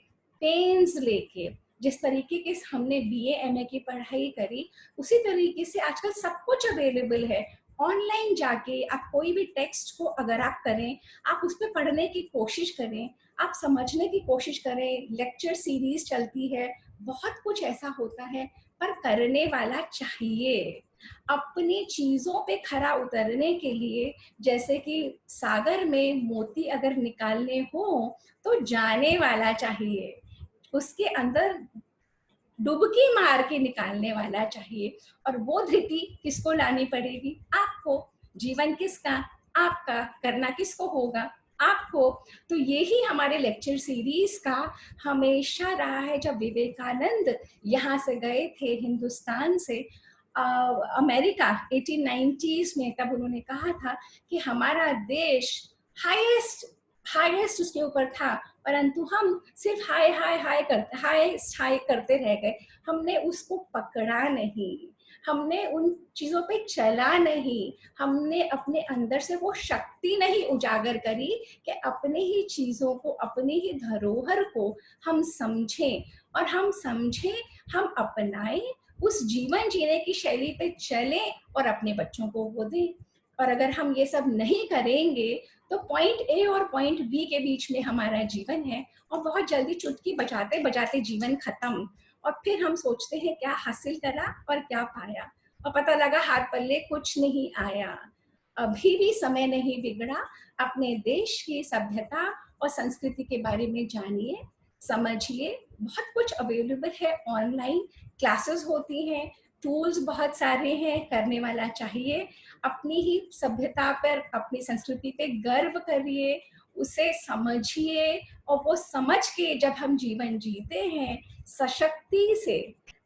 पेन्स लेके। जिस तरीके के हमने बीए एमए की पढ़ाई करी, उसी तरीके से आजकल सब कुछ अवेलेबल है। ऑनलाइन जाके आप कोई भी टेक्स्ट को अगर आप करें, आप उस पर पढ़ने की कोशिश करें, आप समझने की कोशिश करें, लेक्चर सीरीज चलती है, बहुत कुछ ऐसा होता है, पर करने वाला चाहिए। अपनी चीजों पे खरा उतरने के लिए, जैसे कि सागर में मोती अगर निकालने हो तो जाने वाला चाहिए, उसके अंदर डुबकी मार के निकालने वाला चाहिए। और वो धृति किसको लानी पड़ेगी? आपको। जीवन किसका? आपका। करना किसको होगा? आपको। तो यही हमारे लेक्चर सीरीज का हमेशा रहा है। जब विवेकानंद यहाँ से गए थे हिंदुस्तान से अमेरिका 1890s में, तब उन्होंने कहा था कि हमारा देश हाईएस्ट हाईएस्ट उसके ऊपर था, परंतु हम सिर्फ हाई करते रह गए। हमने उसको पकड़ा नहीं, हमने उन चीजों पे चला नहीं, हमने अपने अंदर से वो शक्ति नहीं उजागर करी कि अपने ही चीजों को, अपनी ही धरोहर को हम समझें, और हम समझें, हम अपनाएं, उस जीवन जीने की शैली पे चलें और अपने बच्चों को वो दें। और अगर हम ये सब नहीं करेंगे तो पॉइंट ए और पॉइंट बी के बीच में हमारा जीवन है, और बहुत जल्दी चुटकी बजाते बजाते जीवन खत्म, और फिर हम सोचते हैं क्या हासिल करा और क्या पाया, और पता लगा हाथ पल्ले कुछ नहीं आया। अभी भी समय नहीं बिगड़ा, अपने देश की सभ्यता और संस्कृति के बारे में जानिए, समझिए। बहुत कुछ अवेलेबल है, ऑनलाइन क्लासेस होती हैं, टूल्स बहुत सारे हैं, करने वाला चाहिए। अपनी ही सभ्यता पर, अपनी संस्कृति पे गर्व करिए, उसे समझिए, और वो समझ के जब हम जीवन जीते हैं सशक्ति से,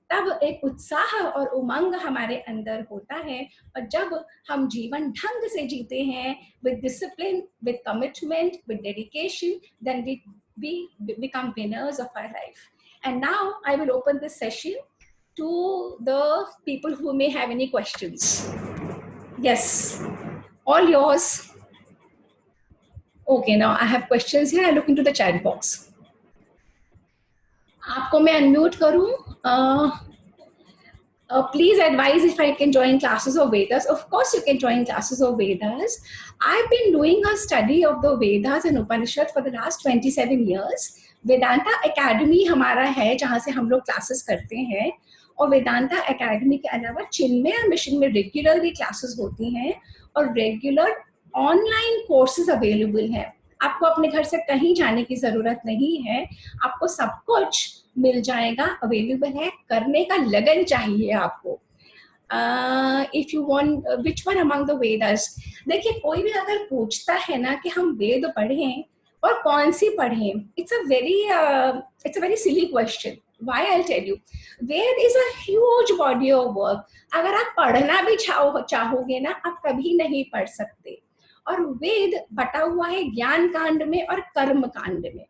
तब एक उत्साह और उमंग हमारे अंदर होता है। और जब हम जीवन ढंग से जीते हैं, with discipline, with commitment, with dedication, then we become winners of our life. And now I will open this session to the people who may have any questions. Yes, all yours. Okay, now I have questions here. I look into the chat box. आपको मैं unmute करूं? Please advise if I can join classes of Vedas. Of course, you can join classes of Vedas. I've been doing a study of the Vedas and Upanishad for the last 27 years. Vedanta academy हमारा है जहाँ से हम लोग classes करते हैं, और Vedanta academy के अलावा चिन्मय मिशन में रेगुलरली क्लासेस होती हैं, और रेगुलर ऑनलाइन कोर्सेज अवेलेबल हैं। आपको अपने घर से कहीं जाने की जरूरत नहीं है, आपको सब कुछ मिल जाएगा, अवेलेबल है। करने का लगन चाहिए आपको। If you want which one among the Vedas, देखिए कोई भी अगर पूछता है ना कि हम वेद पढ़ें और कौन सी पढ़ें, it's a very silly question. Why I'll tell you, Veda is a huge body of work. अगर आप पढ़ना भी चाहोगे ना, आप कभी नहीं पढ़ सकते। और वेद बटा हुआ है ज्ञान कांड में और कर्म कांड में।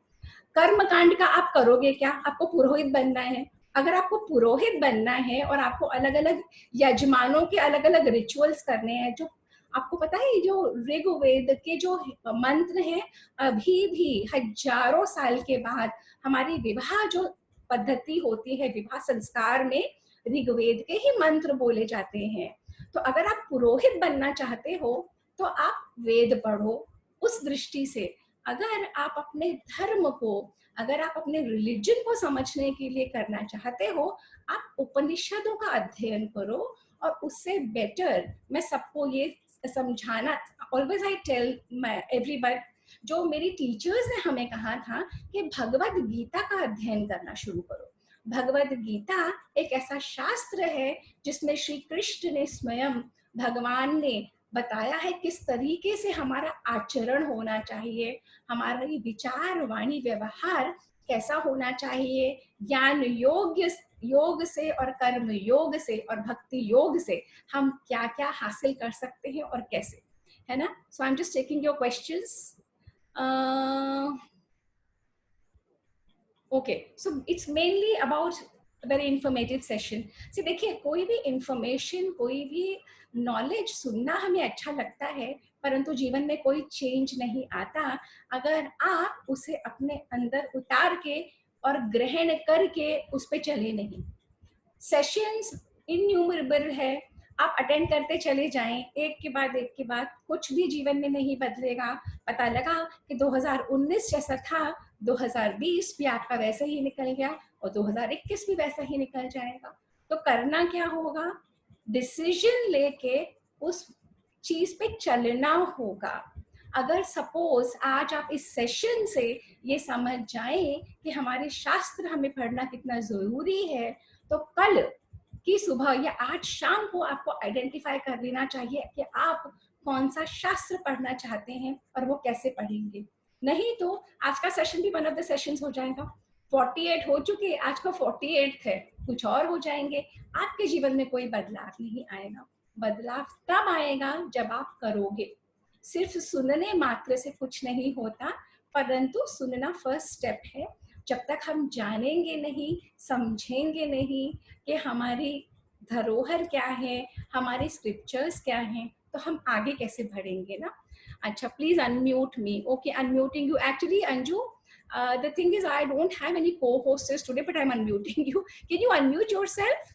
कर्म कांड का आप करोगे क्या? आपको पुरोहित बनना है। अगर आपको पुरोहित बनना है और आपको अलग अलग यजमानों के अलग अलग रिचुअल्स करने हैं, जो आपको पता है जो ऋग्वेद के जो मंत्र हैं, अभी भी हजारों साल के बाद हमारी विवाह जो पद्धति होती है, विवाह संस्कार में ऋग्वेद के ही मंत्र बोले जाते हैं। तो अगर आप पुरोहित बनना चाहते हो तो आप वेद पढ़ो। उस दृष्टि से अगर आप अपने धर्म को, अगर आप अपने रिलीजन को समझने के लिए करना चाहते हो, आप उपनिषदों का अध्ययन करो। और उससे बेटर मैं सबको ये समझाना, always I tell my everyone, जो मेरी टीचर्स ने हमें कहा था कि भगवद गीता का अध्ययन करना शुरू करो। भगवद गीता एक ऐसा शास्त्र है जिसमें श्री कृष्ण ने स्वयं, भगवान ने बताया है किस तरीके से हमारा आचरण होना चाहिए, हमारा विचार, वाणी, व्यवहार कैसा होना चाहिए। ज्ञान योग से और कर्म योग से और भक्ति योग से हम क्या क्या हासिल कर सकते हैं और कैसे, है ना। So I am just taking your questions. Okay, so it's mainly about very informative session से। देखिए कोई भी इंफॉर्मेशन, कोई भी नॉलेज सुनना हमें अच्छा लगता है, परंतु जीवन में कोई चेंज नहीं आता अगर आप उसे अपने अंदर उतार के और ग्रहण करके उस पर चले नहीं। सेशंस इन्यूमरेबल है, आप अटेंड करते चले जाएं, एक के बाद कुछ भी जीवन में नहीं बदलेगा। पता लगा कि 2019 जैसा था, 2020 भी आपका वैसा ही निकल गया और 2021 भी वैसा ही निकल जाएगा। तो करना क्या होगा? डिसीजन लेके उस चीज पे चलना होगा। अगर सपोज आज आप इस सेशन से ये समझ जाएं कि हमारे शास्त्र हमें पढ़ना कितना जरूरी है, तो कल की सुबह या आज शाम को आपको आइडेंटिफाई कर लेना चाहिए कि आप कौन सा शास्त्र पढ़ना चाहते हैं और वो कैसे पढ़ेंगे। नहीं तो आज का सेशन भी वन ऑफ द सेशंस हो जाएगा। 48 हो चुके, आज का 48 है, कुछ और हो जाएंगे। आपके जीवन में कोई बदलाव नहीं आएगा। बदलाव तब आएगा जब आप करोगे। सिर्फ सुनने मात्र से कुछ नहीं होता, परंतु सुनना फर्स्ट स्टेप है। जब तक हम जानेंगे नहीं, समझेंगे नहीं कि हमारी धरोहर क्या है, हमारे स्क्रिप्चर्स क्या हैं, तो हम आगे कैसे बढ़ेंगे ना। अच्छा, please unmute me. Okay, unmuting you. Actually Anju, the thing is I don't have any co-hosts today, but I'm unmuting you. Can you unmute yourself?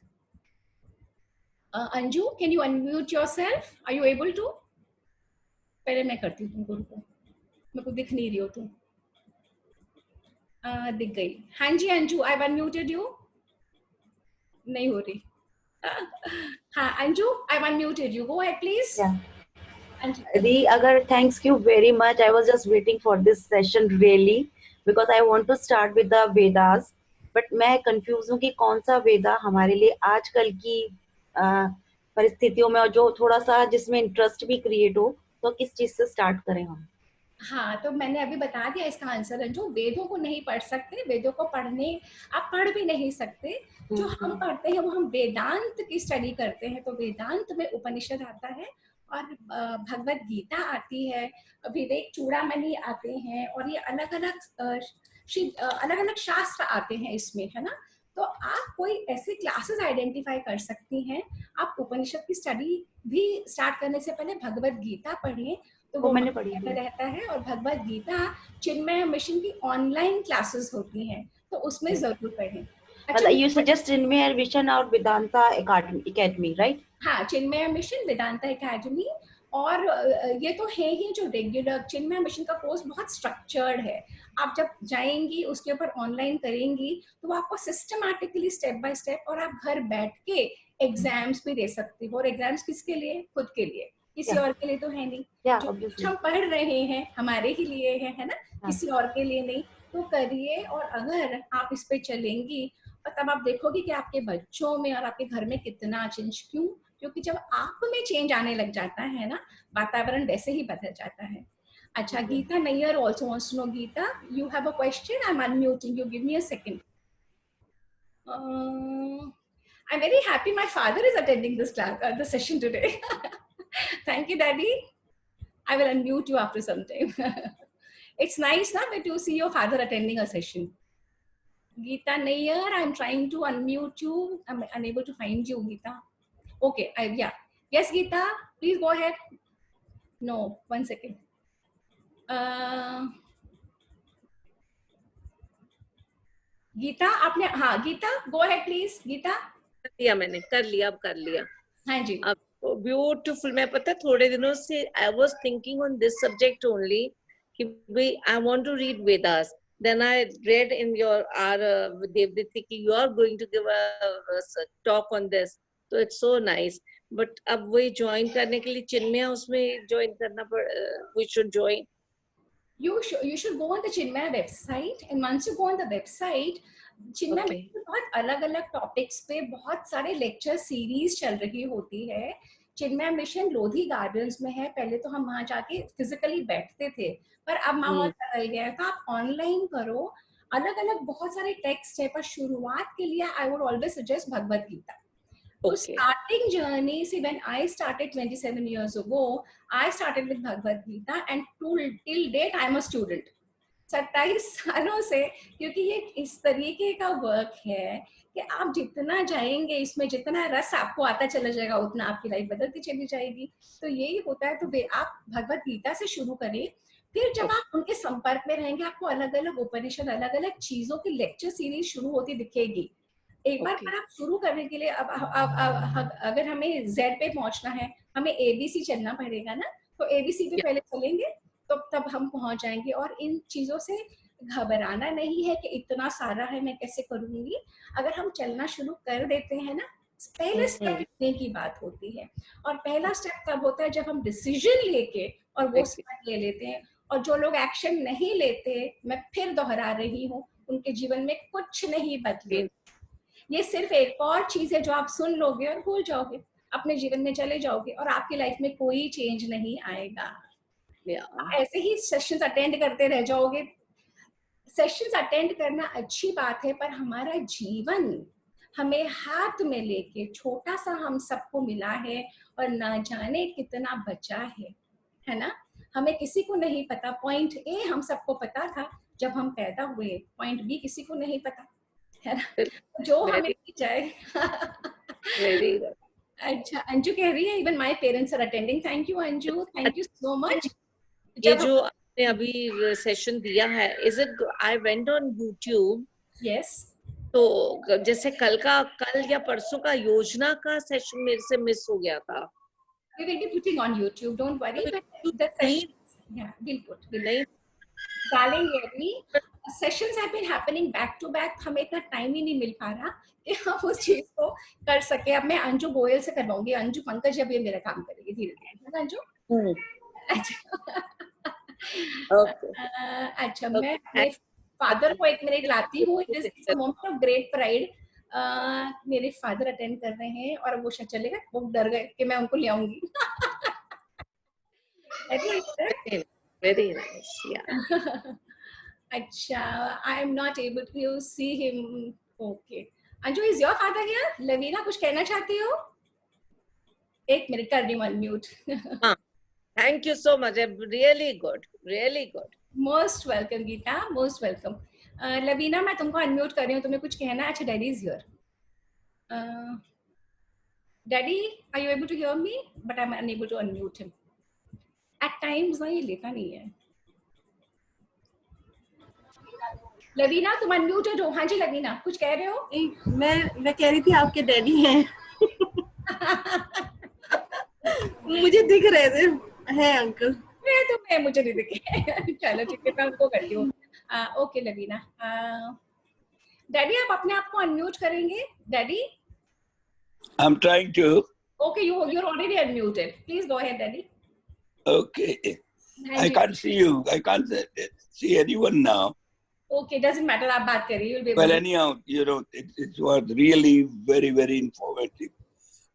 Anju, can you unmute yourself? Are you able to? पहले मैं करती हूँ तुमको, रुको, मेरे को दिख नहीं रही हो तुम। दिख गई। हाँ जी अंजू, आई अनम्यूटेड यू। नहीं हो रही। हाँ Anju, I unmuted you, go ahead please. Ri, agar thanks you very much. I was just waiting for this session really because I want to start with the Vedas. But मैं confuse हूँ कि कौन सा वेदा हमारे लिए आजकल की परिस्थितियों में, और जो थोड़ा सा जिसमें इंटरेस्ट भी क्रिएट हो, तो किस चीज से स्टार्ट करें हम। हाँ, तो मैंने अभी बता दिया इसका आंसर। अंजू, वेदों को नहीं पढ़ सकते, वेदों को पढ़ने आप पढ़ भी नहीं सकते। जो हम पढ़ते हैं वो हम वेदांत की स्टडी करते हैं। तो वेदांत में उपनिषद आता है और भगवत गीता आती है, विवेक चूड़ामणि आते हैं, और ये अलग अलग शास्त्र आते हैं इसमें, है ना। तो आप कोई ऐसे क्लासेस आइडेंटिफाई कर सकती हैं। आप उपनिषद की स्टडी भी स्टार्ट करने से पहले भगवत गीता पढ़ें, तो वो मैंने पढ़ी रहता है। और भगवत गीता चिन्मय मिशन की ऑनलाइन क्लासेस होती हैं, तो उसमें जरूर पढ़ें। मतलब यू सजेस्ट चिन्मय मिशन और वेदांता एकेडमी, राइट? हाँ, चिन्मय मिशन, वेदांता एकेडमी। और ये तो है ही, जो रेगुलर चिन्मय मिशन का कोर्स बहुत स्ट्रक्चर्ड है। आप जब जाएंगी, उसके ऊपर ऑनलाइन करेंगी, तो आपको सिस्टमैटिकली स्टेप बाय स्टेप, और आप घर बैठ के एग्जाम्स भी दे सकती हो। और एग्जाम्स किसके लिए? खुद के लिए, किसी और के लिए तो है नहीं। जो हम पढ़ रहे हैं हमारे ही लिए है ना, किसी और के लिए नहीं। तो करिए, और अगर आप इस पे चलेंगी, और तब आप देखोगे कि आपके बच्चों में और आपके घर में कितना चेंज। क्यों? क्योंकि जब आप में चेंज आने लग जाता है ना, वातावरण वैसे ही बदल जाता है। अच्छा, Gita Nayyar also wants to know. Geeta, you have a question? I'm unmuting you. Give me a second. I'm very happy my father is attending this class, the session today. Thank you, Daddy. I will unmute you after some time. It's nice now that you see your father attending a session. Geeta Nair, I'm trying to unmute you. I'm unable to find you, Geeta. Okay, yeah. Yes, Geeta, please go ahead. No, one second. Geeta, आपने, हाँ Geeta, go ahead please. Geeta, मैंने कर लिया, अब कर लिया। हाँ जी, अब ब्यूटीफुल। मैं पता थोड़े दिनों से I was thinking on this subject only कि भाई I want to read Vedas. Then I read in your Devditi ki you are going to give a talk on this, so it's so nice. But अब वही join करने के लिए चिन्मय उसमें join करना पड़, we should join. You should go on the Chinmaya website, and once you go on the website, चिन्मय में बहुत अलग अलग टॉपिक्स पे बहुत सारे लेक्चर सीरीज चल रही होती है। चिन्मय मिशन लोधी गार्डन्स में है। पहले तो हम वहां जाके फिजिकली बैठते थे, पर अब माहौल बदल गया है, तो आप ऑनलाइन करो। अलग अलग बहुत सारे टेक्स्ट है, पर शुरुआत के लिए I would always suggest Bhagavad Gita. So starting journey, see when I started 27 years ago, I started with Bhagavad Gita, and till date I am a student. 27 सालों से, क्योंकि ये इस तरीके का वर्क है कि आप जितना जाएंगे इसमें, जितना रस आपको आता चला जाएगा, उतना आपकी लाइफ बदलती चली जाएगी। तो यही होता है। तो आप भगवत गीता से शुरू करें, फिर जब आप उनके संपर्क में रहेंगे, आपको अलग अलग उपनिषद, अलग अलग चीजों की लेक्चर सीरीज शुरू होती दिखेगी। एक बार आप शुरू करने के लिए, अब अगर हमें Z पे पहुंचना है, हमें ABC चलना पड़ेगा ना। तो ABC पे पहले चलेंगे, तो तब हम पहुंच जाएंगे। और इन चीजों से घबराना नहीं है कि इतना सारा है, मैं कैसे करूंगी। अगर हम चलना शुरू कर देते हैं ना, पहले स्टेप लेने की बात होती है। और पहला स्टेप तब होता है जब हम डिसीजन लेके और वो स्टेप ले लेते हैं। और जो लोग एक्शन नहीं लेते, मैं फिर दोहरा रही हूँ, उनके जीवन में कुछ नहीं बदले। ये सिर्फ एक और चीज है जो आप सुन लोगे और भूल जाओगे, अपने जीवन में चले जाओगे, और आपकी लाइफ में कोई चेंज नहीं आएगा। Yeah. ऐसे ही सेशंस अटेंड करते रह जाओगे. सेशंस अटेंड करना अच्छी बात है, पर हमारा जीवन हमें हाथ में लेके छोटा सा हम सबको मिला है और ना जाने कितना बचा है ना. हमें किसी को नहीं पता. पॉइंट ए हम सबको पता था जब हम पैदा हुए, पॉइंट बी किसी को नहीं पता, है ना. जो हमें मिल जाए. Very good. अच्छा, अंजू कह रही है even my parents are attending. Thank you Anju, thank you so much. ये जो आपने अभी सेशन दिया है, is it, I went on YouTube. Yes, तो जैसे कल या परसों का योजना का सेशन मेरे से मिस हो गया था. we will be putting on YouTube, don't worry. But the sessions, yeah, we'll नहीं डालेंगे अभी. Sessions have been happening back to back. हमें इतना टाइम ही नहीं मिल पा रहा कि हम उस चीज को कर सके. अब मैं अंजू गोयल से करवाऊंगी. अंजू पंकज अब ये मेरा काम करेगी धीरे धीरे, है ना अंजू. अच्छा, मैं अपने फादर को एक मिनट लाती हूँ. It is a moment of great pride. मेरे फादर अटेंड कर रहे हैं और वो शायद चलेगा, वो डर गए कि मैं उनको ले आऊंगी. Very nice. Yeah. अच्छा, I am not able to see him. Okay. Anju, is your father here? Lavina कुछ कहना चाहती हो? एक मिनट कर रही हूँ unmute. Thank you so much. Really good. Really good. Most welcome Geeta, most welcome. Lavina मैं तुमको अनम्यूट कर रही हूँ. तुम्हें कुछ कहना है? अच्छा, daddy is here. Daddy, are you able to hear me? But I'm unable to unmute him. At times ना ये लेता नहीं है. लवीना तुम अनम्यूटेड हो. हाँ जी लवीना, कुछ कह रहे हो? मैं कह रही थी आपके डैडी हैं. मुझे दिख रहे थे, है अंकल. मुझे नहीं दिखे. चलो ठीक है, मैं उनको करती हूँ. ओके लवीना. डैडी आप अपने आप को अनम्यूट करेंगे? Daddy I'm trying to. Okay, you're already unmuted. Please go ahead, Daddy. Okay. I can't see you. I can't see anyone now. Okay, doesn't matter. आप बात करिए. You'll be able Well, to... anyhow, you know, it was really very, very informative,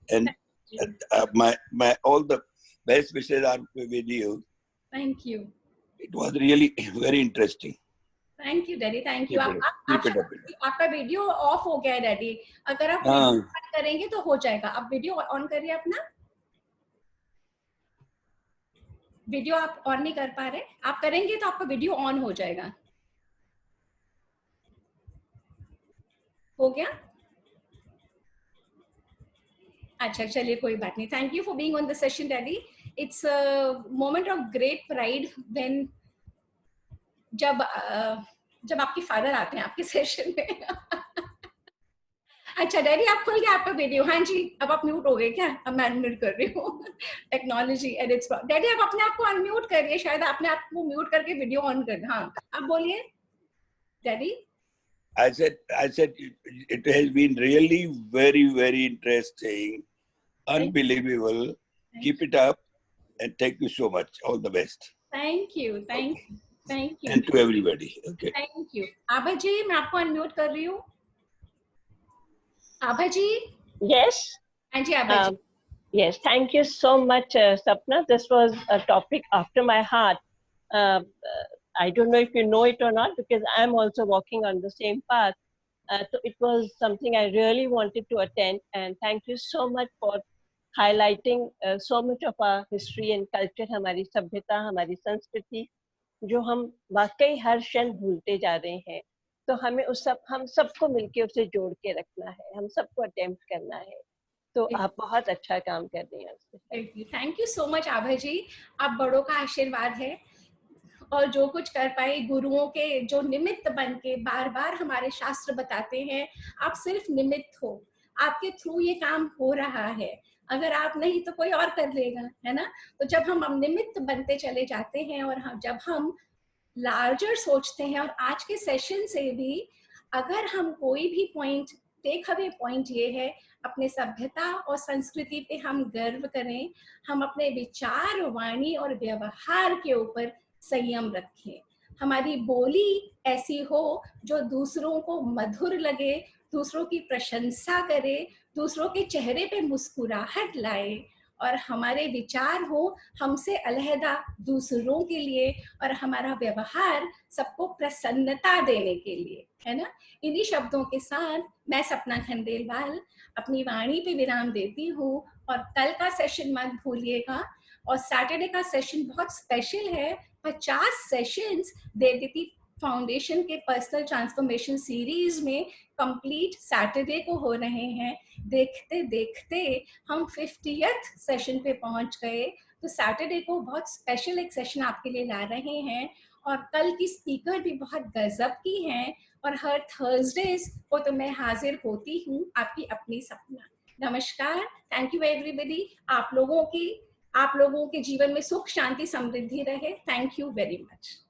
and my all the best wishes are with you. Thank you. It was really very interesting. Thank you, Daddy. Thank you. Keep it up. आपका video of हो गया है, daddy. अगर आप on करेंगे तो हो जाएगा. आप वीडियो ऑन करिए अपना. वीडियो आप ऑन नहीं कर पा रहे. आप करेंगे तो आपका वीडियो ऑन हो जाएगा. हो गया? अच्छा, चलिए कोई बात नहीं. Thank you for being on the session daddy. It's a moment of great pride when जब आपके फादर आते हैं आपके सेशन में. अच्छा डैडी, आप खुल गया आपका वीडियो. हाँ जी, अब आप म्यूट हो गए क्या? अब मैं अनम्यूट कर रही हूँ. Technology and it's. डैडी आप अपने आप को अनम्यूट करिए. शायद आपने आपको म्यूट करके वीडियो ऑन कर. हाँ, आप बोलिए daddy. I said it has been really very, very interesting, unbelievable. Keep it up, and thank you so much. All the best. Thank you. And to everybody. Okay. Thank you. आभा जी, मैं आपको unmute कर रही हूँ. आभा जी. Yes. हाँ जी आभा जी. Yes, thank you so much, Sapna. This was a topic after my heart. I don't know if you know it or not, because I'm also walking on the same path. So it was something I really wanted to attend, and thank you so much for highlighting so much of our history and culture, हमारी सभ्यता, हमारी संस्कृति, जो हम वाकई हर क्षण भूलते जा रहे हैं. तो हमें हम सबको मिलके उसे जोड़ के रखना है, हम सबको अटेम्प्ट करना है. तो आप बहुत अच्छा काम कर रही हैं. थैंक यू सो मच आभा जी. आप बड़ों का आशीर्वाद है और जो कुछ कर पाए, गुरुओं के जो निमित्त बन के बार बार हमारे शास्त्र बताते हैं, आप सिर्फ निमित्त हो. आपके थ्रू ये काम हो रहा है. अगर आप नहीं तो कोई और कर लेगा, है ना. तो जब हम निमित्त बनते चले जाते हैं और जब हम लार्जर सोचते हैं, और आज के सेशन से भी अगर हम कोई भी पॉइंट, टेक अवे पॉइंट ये है, अपने सभ्यता और संस्कृति पे हम गर्व करें. हम अपने विचार, वाणी और व्यवहार के ऊपर संयम रखें. हमारी बोली ऐसी हो जो दूसरों को मधुर लगे, दूसरों की प्रशंसा करे, दूसरों के चेहरे पे मुस्कुराहट लाए, और हमारे विचार हो हमसे अलहदा दूसरों के लिए, और हमारा व्यवहार सबको प्रसन्नता देने के लिए, है ना। इन्हीं शब्दों के साथ मैं सपना खंडेलवाल अपनी वाणी पे विराम देती हूँ, और कल का सेशन मत भूलिएगा। और सैटरडे का सेशन बहुत स्पेशल है, 50 सेशंस देवदीति फाउंडेशन के पर्सनल ट्रांसफॉर्मेशन सीरीज में कंप्लीट सैटरडे को हो रहे हैं। देखते देखते हम 50th सेशन पे पहुंच गए, तो सैटरडे को बहुत स्पेशल एक सेशन आपके लिए ला रहे हैं, और कल की स्पीकर भी बहुत गजब की हैं, और हर थर्सडेज को तो मैं हाजिर होती हूँ आपकी अपनी सपना। नमस्कार, थैंक यू एवरीबॉडी। आप लोगों के जीवन में सुख शांति समृद्धि रहे। Thank you very much.